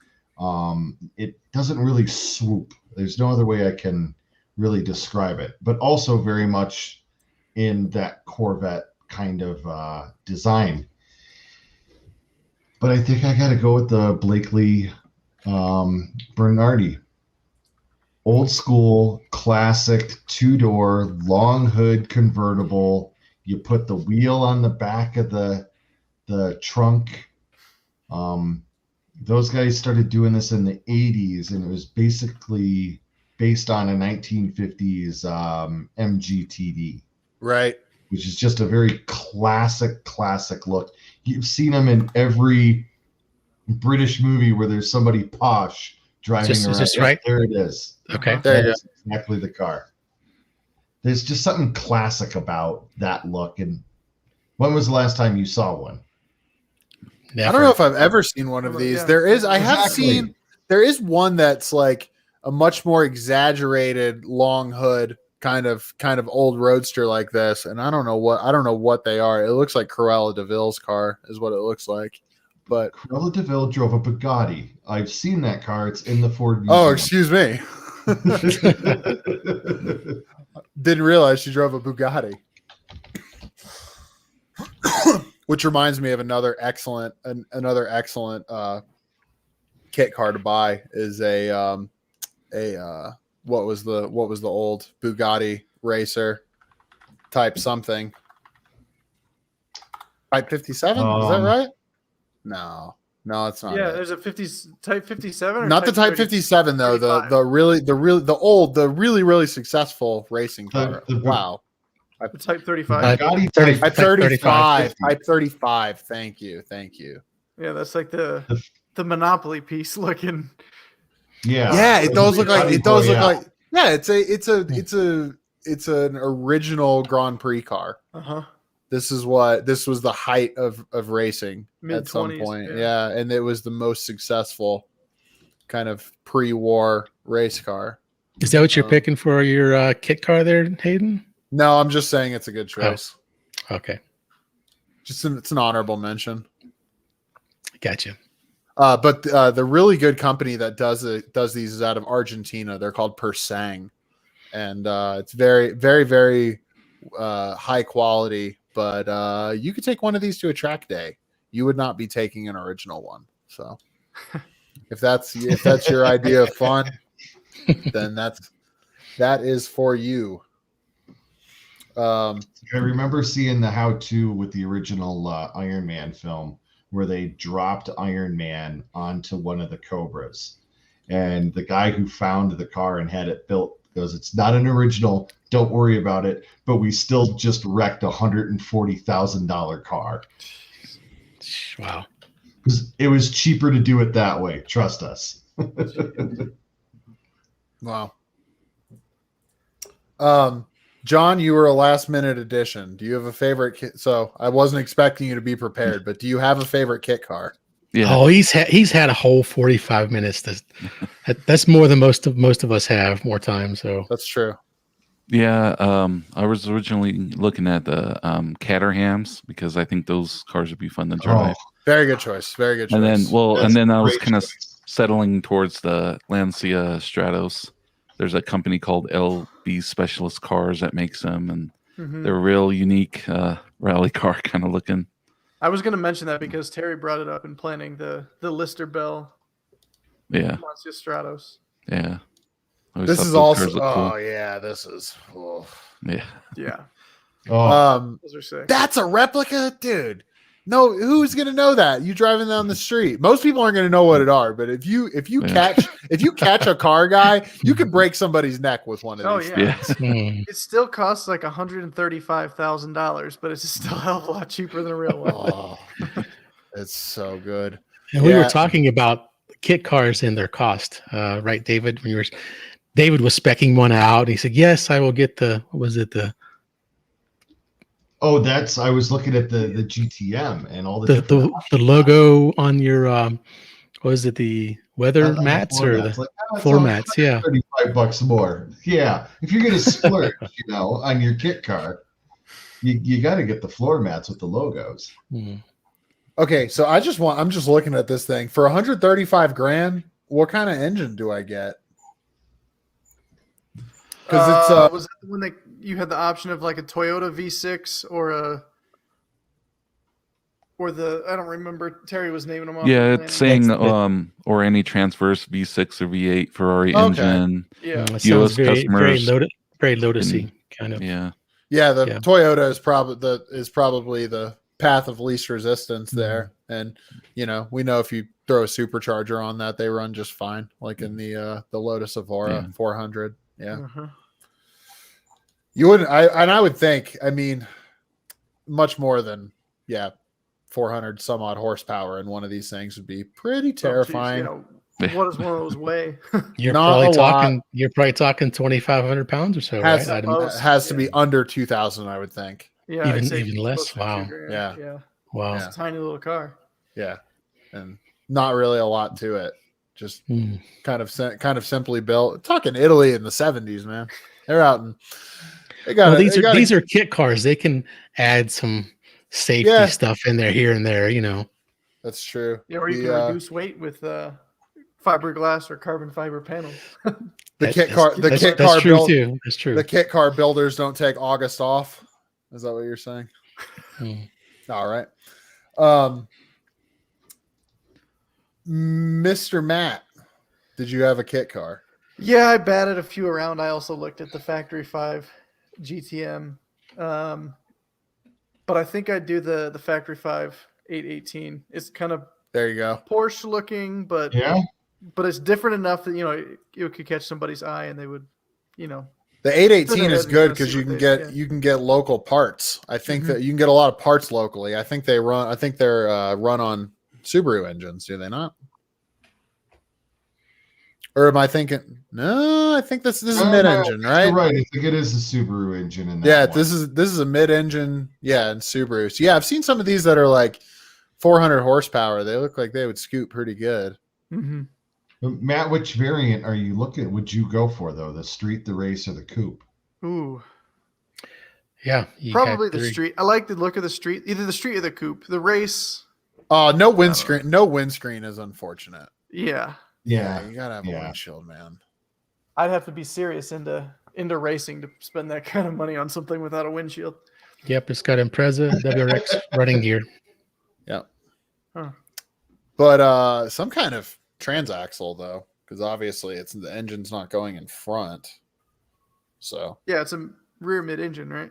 It doesn't really swoop. There's no other way I can really describe it, but also very much in that Corvette kind of design. But I think I got to go with the Blakely Bernardi. Old school, classic, two-door, long hood convertible. You put the wheel on the back of the trunk. Those guys started doing this in the 80s, and it was basically based on a 1950s MGTD. Right. Which is just a very classic look. You've seen them in every British movie where there's somebody posh driving around. Is this right? There it is. Okay. There you go. That's exactly the car. There's just something classic about that look. And when was the last time you saw one? Never. I don't know if I've ever seen one of these. Yeah. There is one that's like a much more exaggerated long hood kind of old roadster like this, and I don't know what they are. It looks like Cruella DeVille's car is what it looks like. But Cruella DeVille drove a Bugatti. I've seen that car. It's in the Ford Museum. oh, excuse me. Didn't realize she drove a Bugatti. Which reminds me of another excellent kit car to buy is a what was the old Bugatti racer type something. Type 57? Is that right? No, it's not. Yeah, it. there's a Type 57 or Not the Type 57 though. The really successful racing car. Wow. The Type 35. Bugatti Type 35. Type 35. Thank you. Yeah, that's like the Monopoly piece looking. Yeah. It does look like. Yeah, it's an original Grand Prix car. Uh-huh. This was the height of racing at some Mid-20s, point. yeah. Yeah, and it was the most successful kind of pre-war race car. Is that what you're picking for your kit car there, Hayden? No, I'm just saying it's a good choice. Oh, okay. It's an honorable mention. Gotcha. But the really good company that does these is out of Argentina. They're called Persang, and it's very, very, very high quality. But you could take one of these to a track day. You would not be taking an original one. So if that's your idea of fun, then that is for you. I remember seeing the how-to with the original Iron Man film where they dropped Iron Man onto one of the Cobras. And the guy who found the car and had it built goes, "It's not an original. Don't worry about it. But we still just wrecked a $140,000 car." Wow. It was cheaper to do it that way. Trust us. Wow. John, you were a last minute addition. Do you have a favorite kit? So I wasn't expecting you to be prepared, but do you have a favorite kit car? Yeah. Oh, he's had a whole 45 minutes. That's more than most of us have more time. So That's true. Yeah, I was originally looking at the Caterhams because I think those cars would be fun to Oh, drive. Very good choice. Very good choice. And then, That's and then I was great kind of choice. settling towards the Lancia Stratos. There's a company called LB Specialist Cars that makes them, and Mhm. they're real unique rally car kind of looking. I was going to mention that because Terry brought it up in planning the Lister Bell Yeah, Lancia Stratos. yeah. I always this thought is those also. cars look Oh cool. yeah, this is. Oh. Yeah, Yeah, Oh, those are sick. That's a replica, dude. No, who's gonna know that? You driving down the street. Most people aren't gonna know what it are, but if you Yeah. catch a car guy, you could break somebody's neck with one of Oh these. yeah. yeah. It still costs like $135,000, but it's still a hell of a lot cheaper than a real one. Oh, it's so good. And we were Yeah. talking about kit cars and their cost, right, David? David was specking one out. He said, "Yes, I will get the. What was it the I was looking at the GTM and all the different the logo on your what was it the weather on the mats floor or mats. the Like, it's floor all mats? Yeah, $35 more. Yeah, if you're gonna splurge, on your kit car, you got to get the floor mats with the logos. Hmm. Okay, so I'm just looking at this thing for 135 grand. What kind of engine do I get? Because it's was that the one that you had the option of like a Toyota V6 or I don't remember. Terry was naming them off. Yeah, the it's planning. saying or any transverse V6 or V8 Ferrari Okay. engine. Yeah. It sounds very customers very Lotusy kind of. Yeah, the Yeah. Toyota is probably the path of least resistance there, and we know if you throw a supercharger on that, they run just fine, like in the Lotus Evora 400. Yeah, Uh-huh. you wouldn't. I would think. I mean, much more than 400 some odd horsepower in one of these things would be pretty terrifying. Oh, geez, what does one of those weigh? You're Not probably a lot. talking. You're probably talking 2,500 pounds or so, Has, right? has to be under 2,000, I would think. Yeah, Even- I'd say even less? close to Wow. 2 grand. Yeah. Yeah. Wow. Yeah. It's a tiny little car. Yeah, and not really a lot to it. Just Hmm. kind of simply built. Talking Italy in the 70s, man. They're out and they got. Well, these are kit cars. They can add some safety stuff in there here and there. That's true. Yeah, or you can reduce weight with fiberglass or carbon fiber panels. The kit That's car true build, too. That's true. the kit car builders don't take August off. Is that what you're saying? Hmm. All right. Mr. Matt, did you have a kit car? Yeah, I batted a few around. I also looked at the Factory 5 GTM. But I think I'd do the Factory 5 818. It's kind of There you go. Porsche looking, but it's different enough that it could catch somebody's eye and they would, The 818 is They're good gonna because see you what can they- get you can get local parts. I think that you can get a lot of parts locally. I think they're run on Subaru engines, do they not? Or am I thinking? No, I think this is mid-engine, right? You're right. I think it is a Subaru engine in that. Yeah, one. this is a mid-engine, and Subaru. So yeah, I've seen some of these that are like 400 horsepower. They look like they would scoot pretty good. Mm-hmm. Matt, which variant are you looking? Would you go for though? The street, the race, or the coupe? Ooh, Yeah, you probably got the three. street. I like the look of the street, either the street or the coupe. The race, No windscreen. No windscreen is unfortunate. yeah. You gotta have a Yeah. windshield, man. I'd have to be serious into racing to spend that kind of money on something without a windshield. Yep, it's got Impreza WRX running gear. Yep. Huh. But some kind of transaxle though, because obviously the engine's not going in front. So Yeah, it's a rear mid-engine, right?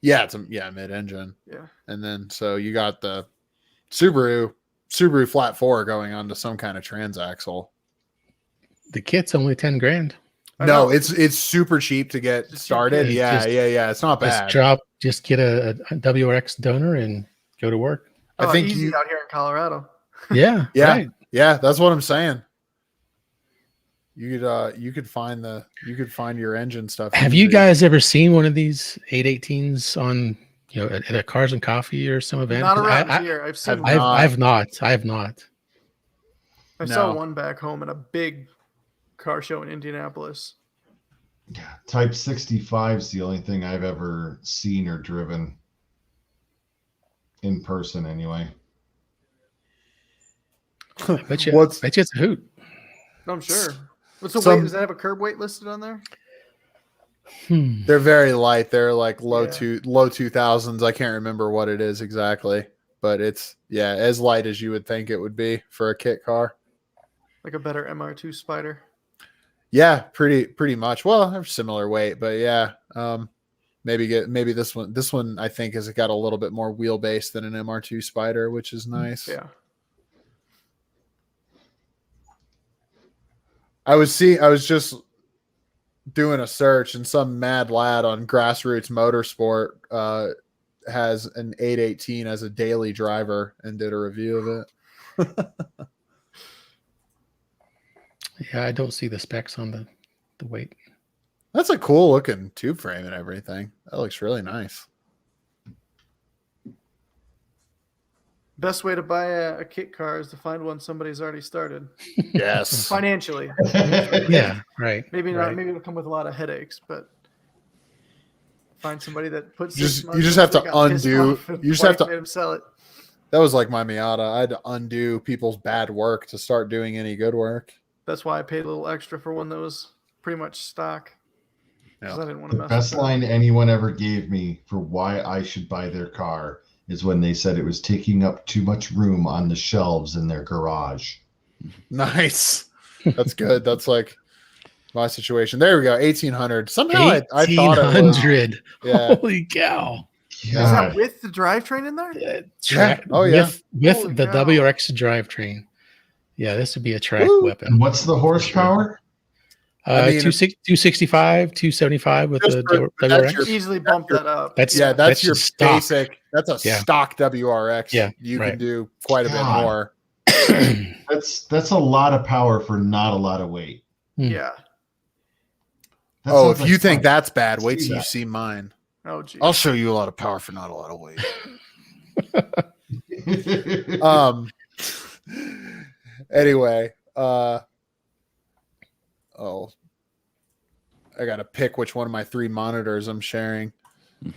yeah, it's mid-engine. Yeah. And then so you got the Subaru flat 4 going onto some kind of transaxle. The kit's only 10 grand. I No, know. it's super cheap to get Just started. cheap. Yeah. It's not bad. Just get a WRX donor and go to work. I think easy you out here in Colorado. Yeah, Yeah. right. Yeah, that's what I'm saying. You could find your engine stuff. Have you easy. guys ever seen one of these 818s on, at a Cars and Coffee or some event? Not 'Cause around I, here. I've seen. I've one. not. I have not. I saw No. one back home at a big car show in Indianapolis. Yeah, Type 65 is the only thing I've ever seen or driven in person, anyway. I bet you What's- it's a hoot. I'm sure. What's the Some- weight? Does that have a curb weight listed on there? They're very light. They're like low Yeah. low 2000s. I can't remember what it is exactly, but it's as light as you would think it would be for a kit car. Like a better MR2 Spider. Yeah, pretty much. Well, they're similar weight, but yeah. Maybe this one. This one I think has got a little bit more wheelbase than an MR2 Spider, which is nice. Yeah. I was just doing a search, and some mad lad on Grassroots Motorsport has an 818 as a daily driver and did a review of it. Yeah, I don't see the specs on the weight. That's a cool looking tube frame and everything. That looks really nice. Best way to buy a kit car is to find one somebody's already started Yes. financially. Yeah, right. Maybe not. right. Maybe it'll come with a lot of headaches, but find somebody that puts. You 6 just months have into to it, got pissed undo- off, and you just have wife to- made him sell it. That was like my Miata. I had to undo people's bad work to start doing any good work. That's why I paid a little extra for one that was pretty much stock. Because Yeah. I didn't want to The mess best with line anyone ever gave me for why I should buy their car is when they said it was taking up too much room on the shelves in their garage. Nice. That's good. That's like my situation. There we go. 1800. Somehow I thought it was. 1800. Yeah. Holy cow. Is that God. with the drivetrain in there? Oh, yeah. With Holy the cow. WRX drivetrain. Yeah, this would be a track Woo. weapon. And what's the horsepower? I mean, 265, 275 with Just the for- that's WRX. your- Easily bump that up. That's Yeah, that's your just stock. basic. That's a Yeah. stock WRX. Yeah, You right. can do quite a bit God. more. That's a lot of power for not a lot of weight. Yeah. That Oh, sounds if like you think fun. that's bad, wait See till you that. see mine. Oh, geez. I'll show you a lot of power for not a lot of weight. Anyway, I gotta pick which one of my 3 monitors I'm sharing.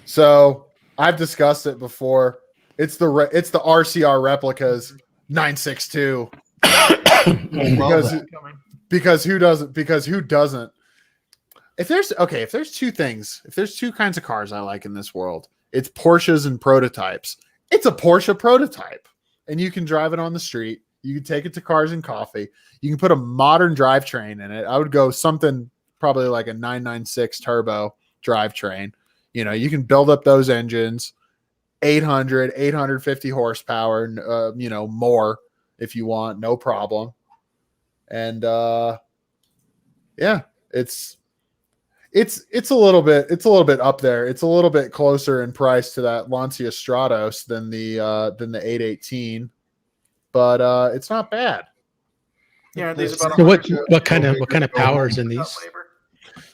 So I've discussed it before. It's the RCR replicas 962 because Coming. who doesn't? If there's two kinds of cars I like in this world, it's Porsches and prototypes. It's a Porsche prototype, and you can drive it on the street. You can take it to Cars and Coffee. You can put a modern drivetrain in it. I would go something probably like a 996 turbo drivetrain. You can build up those engines, 800, 850 horsepower, more if you want, no problem. And yeah, it's a little bit up there. It's a little bit closer in price to that Lancia Stratos than the 818, but it's not bad. Yeah, these about So what 100. kind of powers in these? Labor.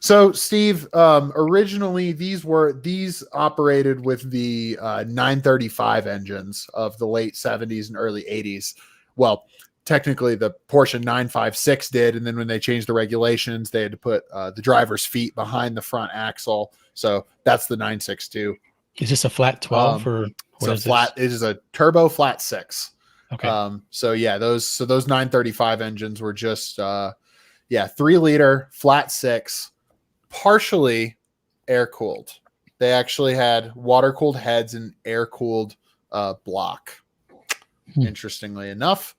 So Steve, originally these operated with the 935 engines of the late 70s and early 80s. Well, technically the Porsche 956 did, and then when they changed the regulations, they had to put the driver's feet behind the front axle. So that's the 962. Is this a flat 12 or what is It is a turbo flat 6. Okay. So yeah, those 935 engines were just 3-liter flat 6, partially air cooled. They actually had water cooled heads and air cooled block. Interestingly enough.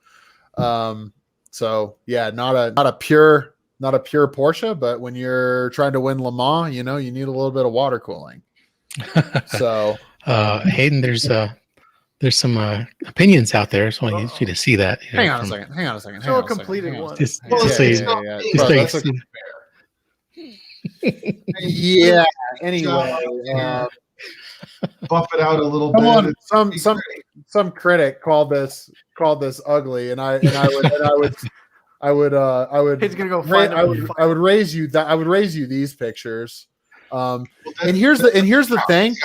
So yeah, not a pure Porsche, but when you're trying to win Le Mans, you need a little bit of water cooling. So Hayden, there's some opinions out there, so I want you to see that. hang on a second. So a completed one. Just Well, so it's you- not yeah. me, just bro, so you that's see- Yeah. Anyway, buff it out a little come on. bit. Some critic called this ugly, and I would He's gonna go ra- find I would raise you these pictures. And here's the thing: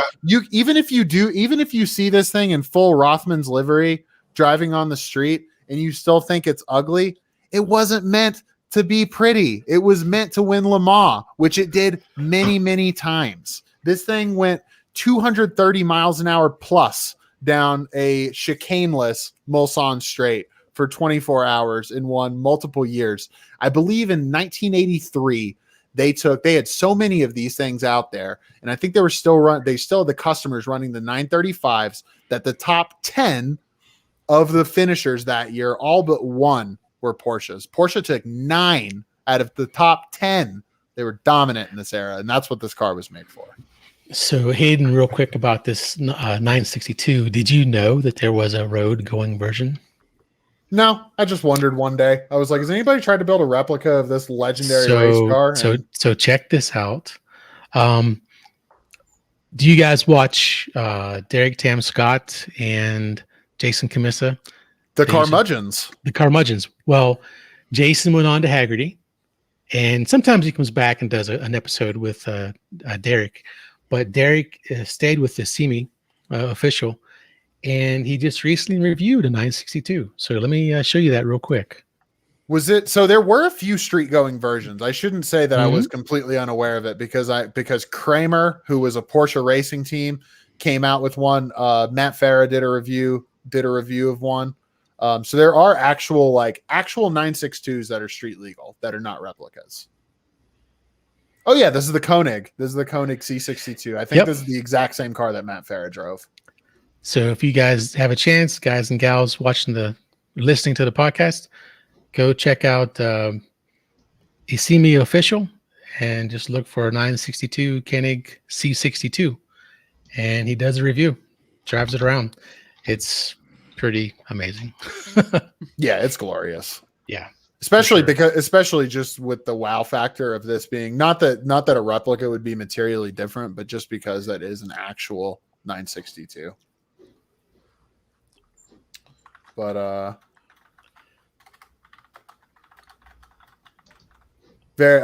even if you see this thing in full Rothman's livery driving on the street, and you still think it's ugly, it wasn't meant to be pretty. It was meant to win Le Mans, which it did many, many times. This thing went 230 miles an hour plus down a chicaneless Mulsanne straight for 24 hours and won multiple years. I believe in 1983, they had so many of these things out there, and I think they still had the customers running the 935s, that the top 10 of the finishers that year, all but one, were Porsches. Porsche took 9 out of the top 10. They were dominant in this era, and that's what this car was made for. So Hayden, real quick about this 962, did you know that there was a road going version? No, I just wondered one day. I was like, has anybody tried to build a replica of this legendary race car? So check this out. Do you guys watch Derek Tam Scott and Jason Camissa? The Carmudgeons. The Carmudgeons. Well, Jason went on to Haggerty, and sometimes he comes back and does an episode with Derek. But Derek stayed with the SEMI official, and he just recently reviewed a 962. So let me show you that real quick. Was it so? There were a few street going versions. I shouldn't say that I was completely unaware of it because Kramer, who was a Porsche racing team, came out with one. Matt Farah did a review of one. So there are actual 962s that are street legal that are not replicas. Oh yeah, this is the Koenig. This is the Koenig C62. I think this is the exact same car that Matt Farah drove. So if you guys have a chance, guys and gals listening to the podcast, go check out Isimi Official and just look for a 962 Koenig C62. And he does a review, drives it around. It's pretty amazing. Yeah, it's glorious. Yeah. Especially just with the wow factor of this being not that a replica would be materially different, but just because that is an actual 962. But I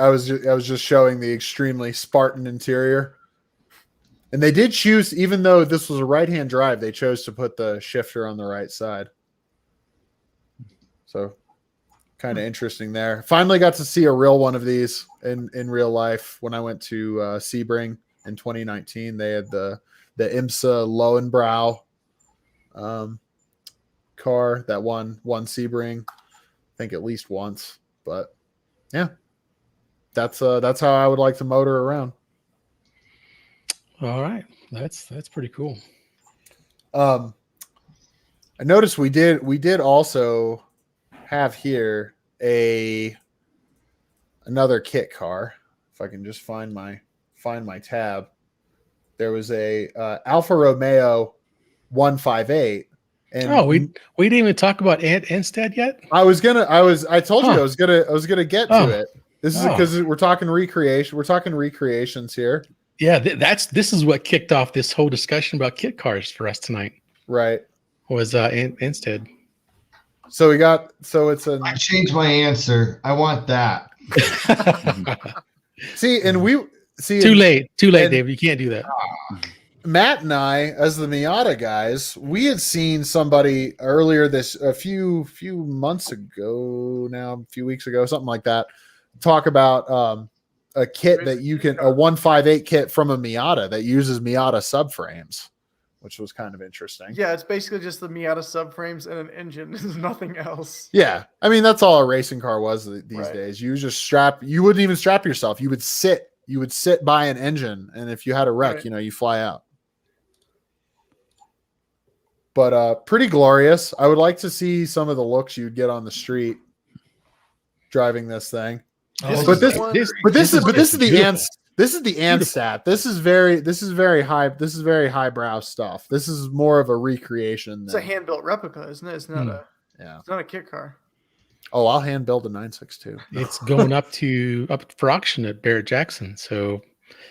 was just showing the extremely Spartan interior. And they did choose, even though this was a right-hand drive, they chose to put the shifter on the right side. So kind of interesting there. Finally got to see a real one of these in real life when I went to Sebring in 2019. They had the IMSA Lowenbrow car that won Sebring, I think at least once. But yeah, that's how I would like to motor around. All right, that's pretty cool. I noticed we did also have here another kit car. If I can just find my tab, there was a Alfa Romeo 158. And we didn't even talk about Instead yet. I told you I was gonna get to it. This is because we're talking recreation. We're talking recreations here. Yeah, this is what kicked off this whole discussion about kit cars for us tonight. Right. Was Instead. So it's I changed my answer. I want that. Too late, Dave. You can't do that. Matt and I, as the Miata guys, we had seen somebody earlier a few months ago now, a few weeks ago, something like that, talk about a kit that you can, a 158 kit from a Miata that uses Miata subframes, which was kind of interesting. Yeah, it's basically just the Miata subframes and an engine. There's nothing else. Yeah. I mean, that's all a racing car was these days. You just you wouldn't even strap yourself. You would sit by an engine, and if you had a wreck, you fly out. But pretty glorious. I would like to see some of the looks you'd get on the street driving this thing. This is the Anstat. This is very high. This is very highbrow stuff. This is more of a recreation. It's a hand built replica, isn't it? It's not It's not a kit car. Oh, I'll hand build a 962. It's going up for auction at Barrett Jackson. So,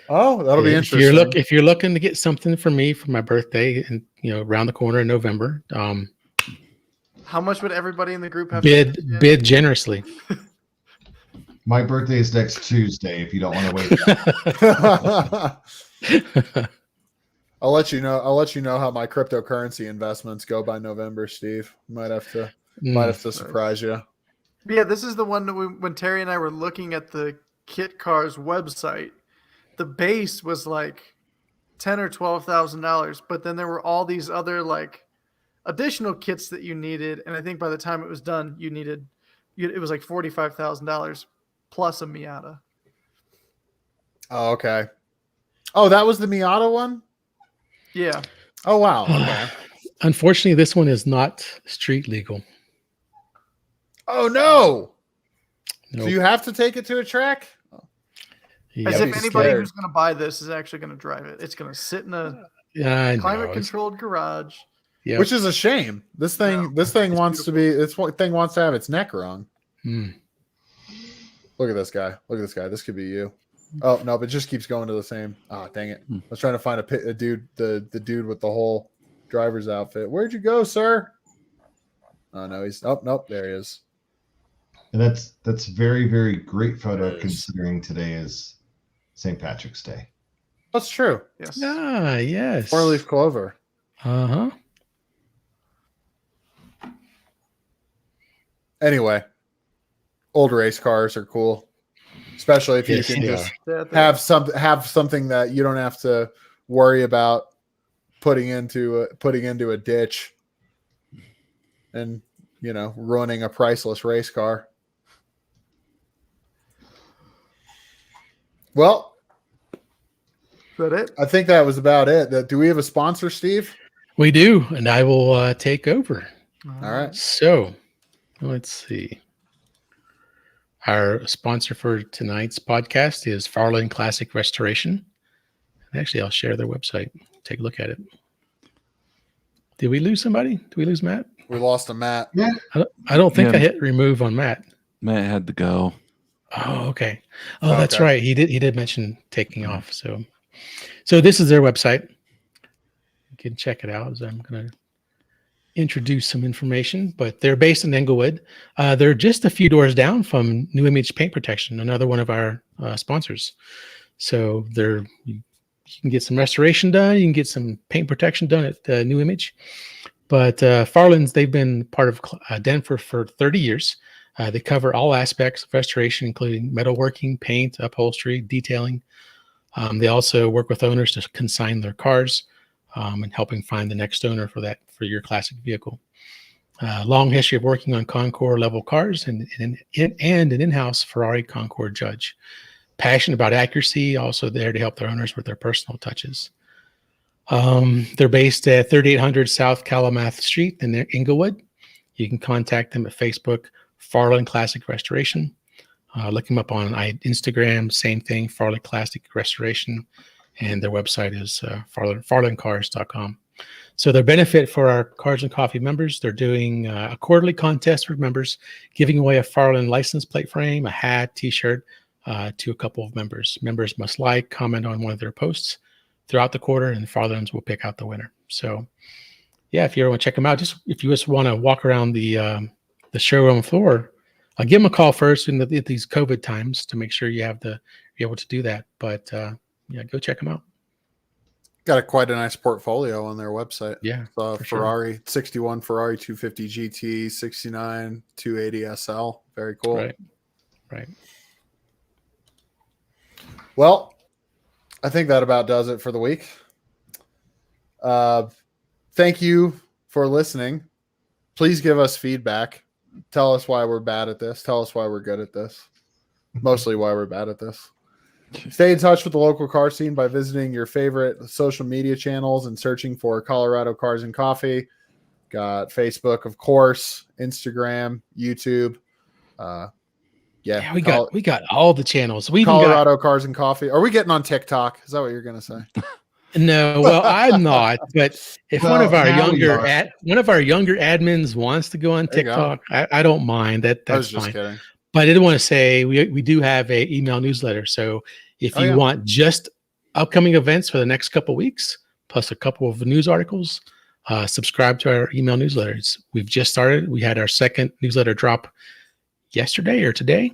that'll be interesting. If you're looking to get something for me for my birthday, and around the corner in November, how much would everybody in the group have? Bid generously. My birthday is next Tuesday. If you don't want to wait, I'll let you know. I'll let you know how my cryptocurrency investments go by November, Steve. Might have to surprise you. Yeah, this is the one that when Terry and I were looking at the Kit Cars website, the base was like $10,000 or $12,000, but then there were all these other like additional kits that you needed, and I think by the time it was done, it was like $45,000 plus a Miata. Oh, okay. Oh, that was the Miata one? Yeah. Oh, wow. Okay. Unfortunately, this one is not street legal. Oh, no. Nope. So you have to take it to a track? Yep. As I'd if be anybody scared. who's going to buy this is actually going to drive it. It's going to sit in a I know. climate-controlled garage. Yep. Which is a shame. This thing wants to be. This thing wants to have its neck wrong. Look at this guy. Look at this guy. This could be you. Oh no, but it just keeps going to the same. Oh dang it! I was trying to find a dude, the dude with the whole driver's outfit. Where'd you go, sir? Oh no, he's nope. There he is. and that's very, very great photo considering today is St. Patrick's Day. That's true. Yes. Ah, yes. 4-leaf clover. Uh-huh. Anyway, old race cars are cool, especially if Yes, you can they just That- have something that you don't have to worry about putting into a ditch and ruining a priceless race car. Well, Is that it? I think that was about it. Do we have a sponsor, Steve? We do, and I will take over. All right. So, let's see. Our sponsor for tonight's podcast is Farland Classic Restoration. And actually, I'll share their website. Take a look at it. Did we lose somebody? Did we lose Matt? We lost a Matt. Yeah. I don't think Yeah. I hit remove on Matt. Matt had to go. Oh, okay. Oh, that's Okay. right. He did mention taking off. So this is their website. You can check it out as I'm going to introduce some information, but they're based in Englewood. They're just a few doors down from New Image Paint Protection, another one of our sponsors. So you can get some restoration done. You can get some paint protection done at New Image. But Farland's, they've been part of Denver for 30 years. They cover all aspects of restoration, including metalworking, paint, upholstery, detailing. They also work with owners to consign their cars and helping find the next owner for your classic vehicle. Long history of working on Concours level cars and an in-house Ferrari Concours judge. Passionate about accuracy, also there to help their owners with their personal touches. They're based at 3800 South Kalamath Street in Englewood. You can contact them at Facebook, Farland Classic Restoration. Look them up on Instagram, same thing, Farland Classic Restoration. And their website is farlandcars.com. So their benefit for our Cars and Coffee members, they're doing a quarterly contest for members, giving away a Farland license plate frame, a hat, t-shirt to a couple of members. Members must comment on one of their posts throughout the quarter, and Farland's will pick out the winner. So yeah, if you ever want to check them out, if you just want to walk around the showroom floor, I'll give them a call first in these COVID times to make sure you're able to do that. But yeah, go check them out. Got quite a nice portfolio on their website. Yeah, Ferrari 61 Ferrari 250 GT, 69 280 SL. Very cool. Right. Well, I think that about does it for the week. Thank you for listening. Please give us feedback. Tell us why we're bad at this. Tell us why we're good at this. Mostly why we're bad at this. Stay in touch with the local car scene by visiting your favorite social media channels and searching for Colorado Cars and Coffee. Got Facebook, of course, Instagram, YouTube. Yeah, we got all the channels. We Colorado Cars and Coffee. Are we getting on TikTok? Is that what you're going to say? No, well, I'm not. But if one of our now we younger are. admins wants to go on There you go. TikTok, I don't mind. I was That's just fine. kidding. But I did want to say we do have a email newsletter. So if you want just upcoming events for the next couple of weeks, plus a couple of news articles, subscribe to our email newsletters. We've just started. We had our second newsletter drop yesterday or today.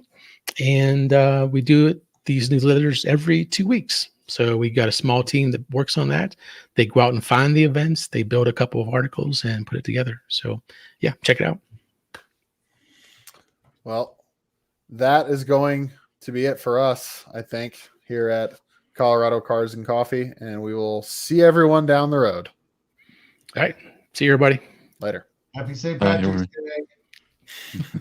And we do these newsletters every 2 weeks. So we got a small team that works on that. They go out and find the events. They build a couple of articles and put it together. So yeah, check it out. Well, that is going to be it for us, I think, here at Colorado Cars and Coffee. And we will see everyone down the road. All right. See you, everybody. Later. Happy St. Bye, Patrick's everyone. Day.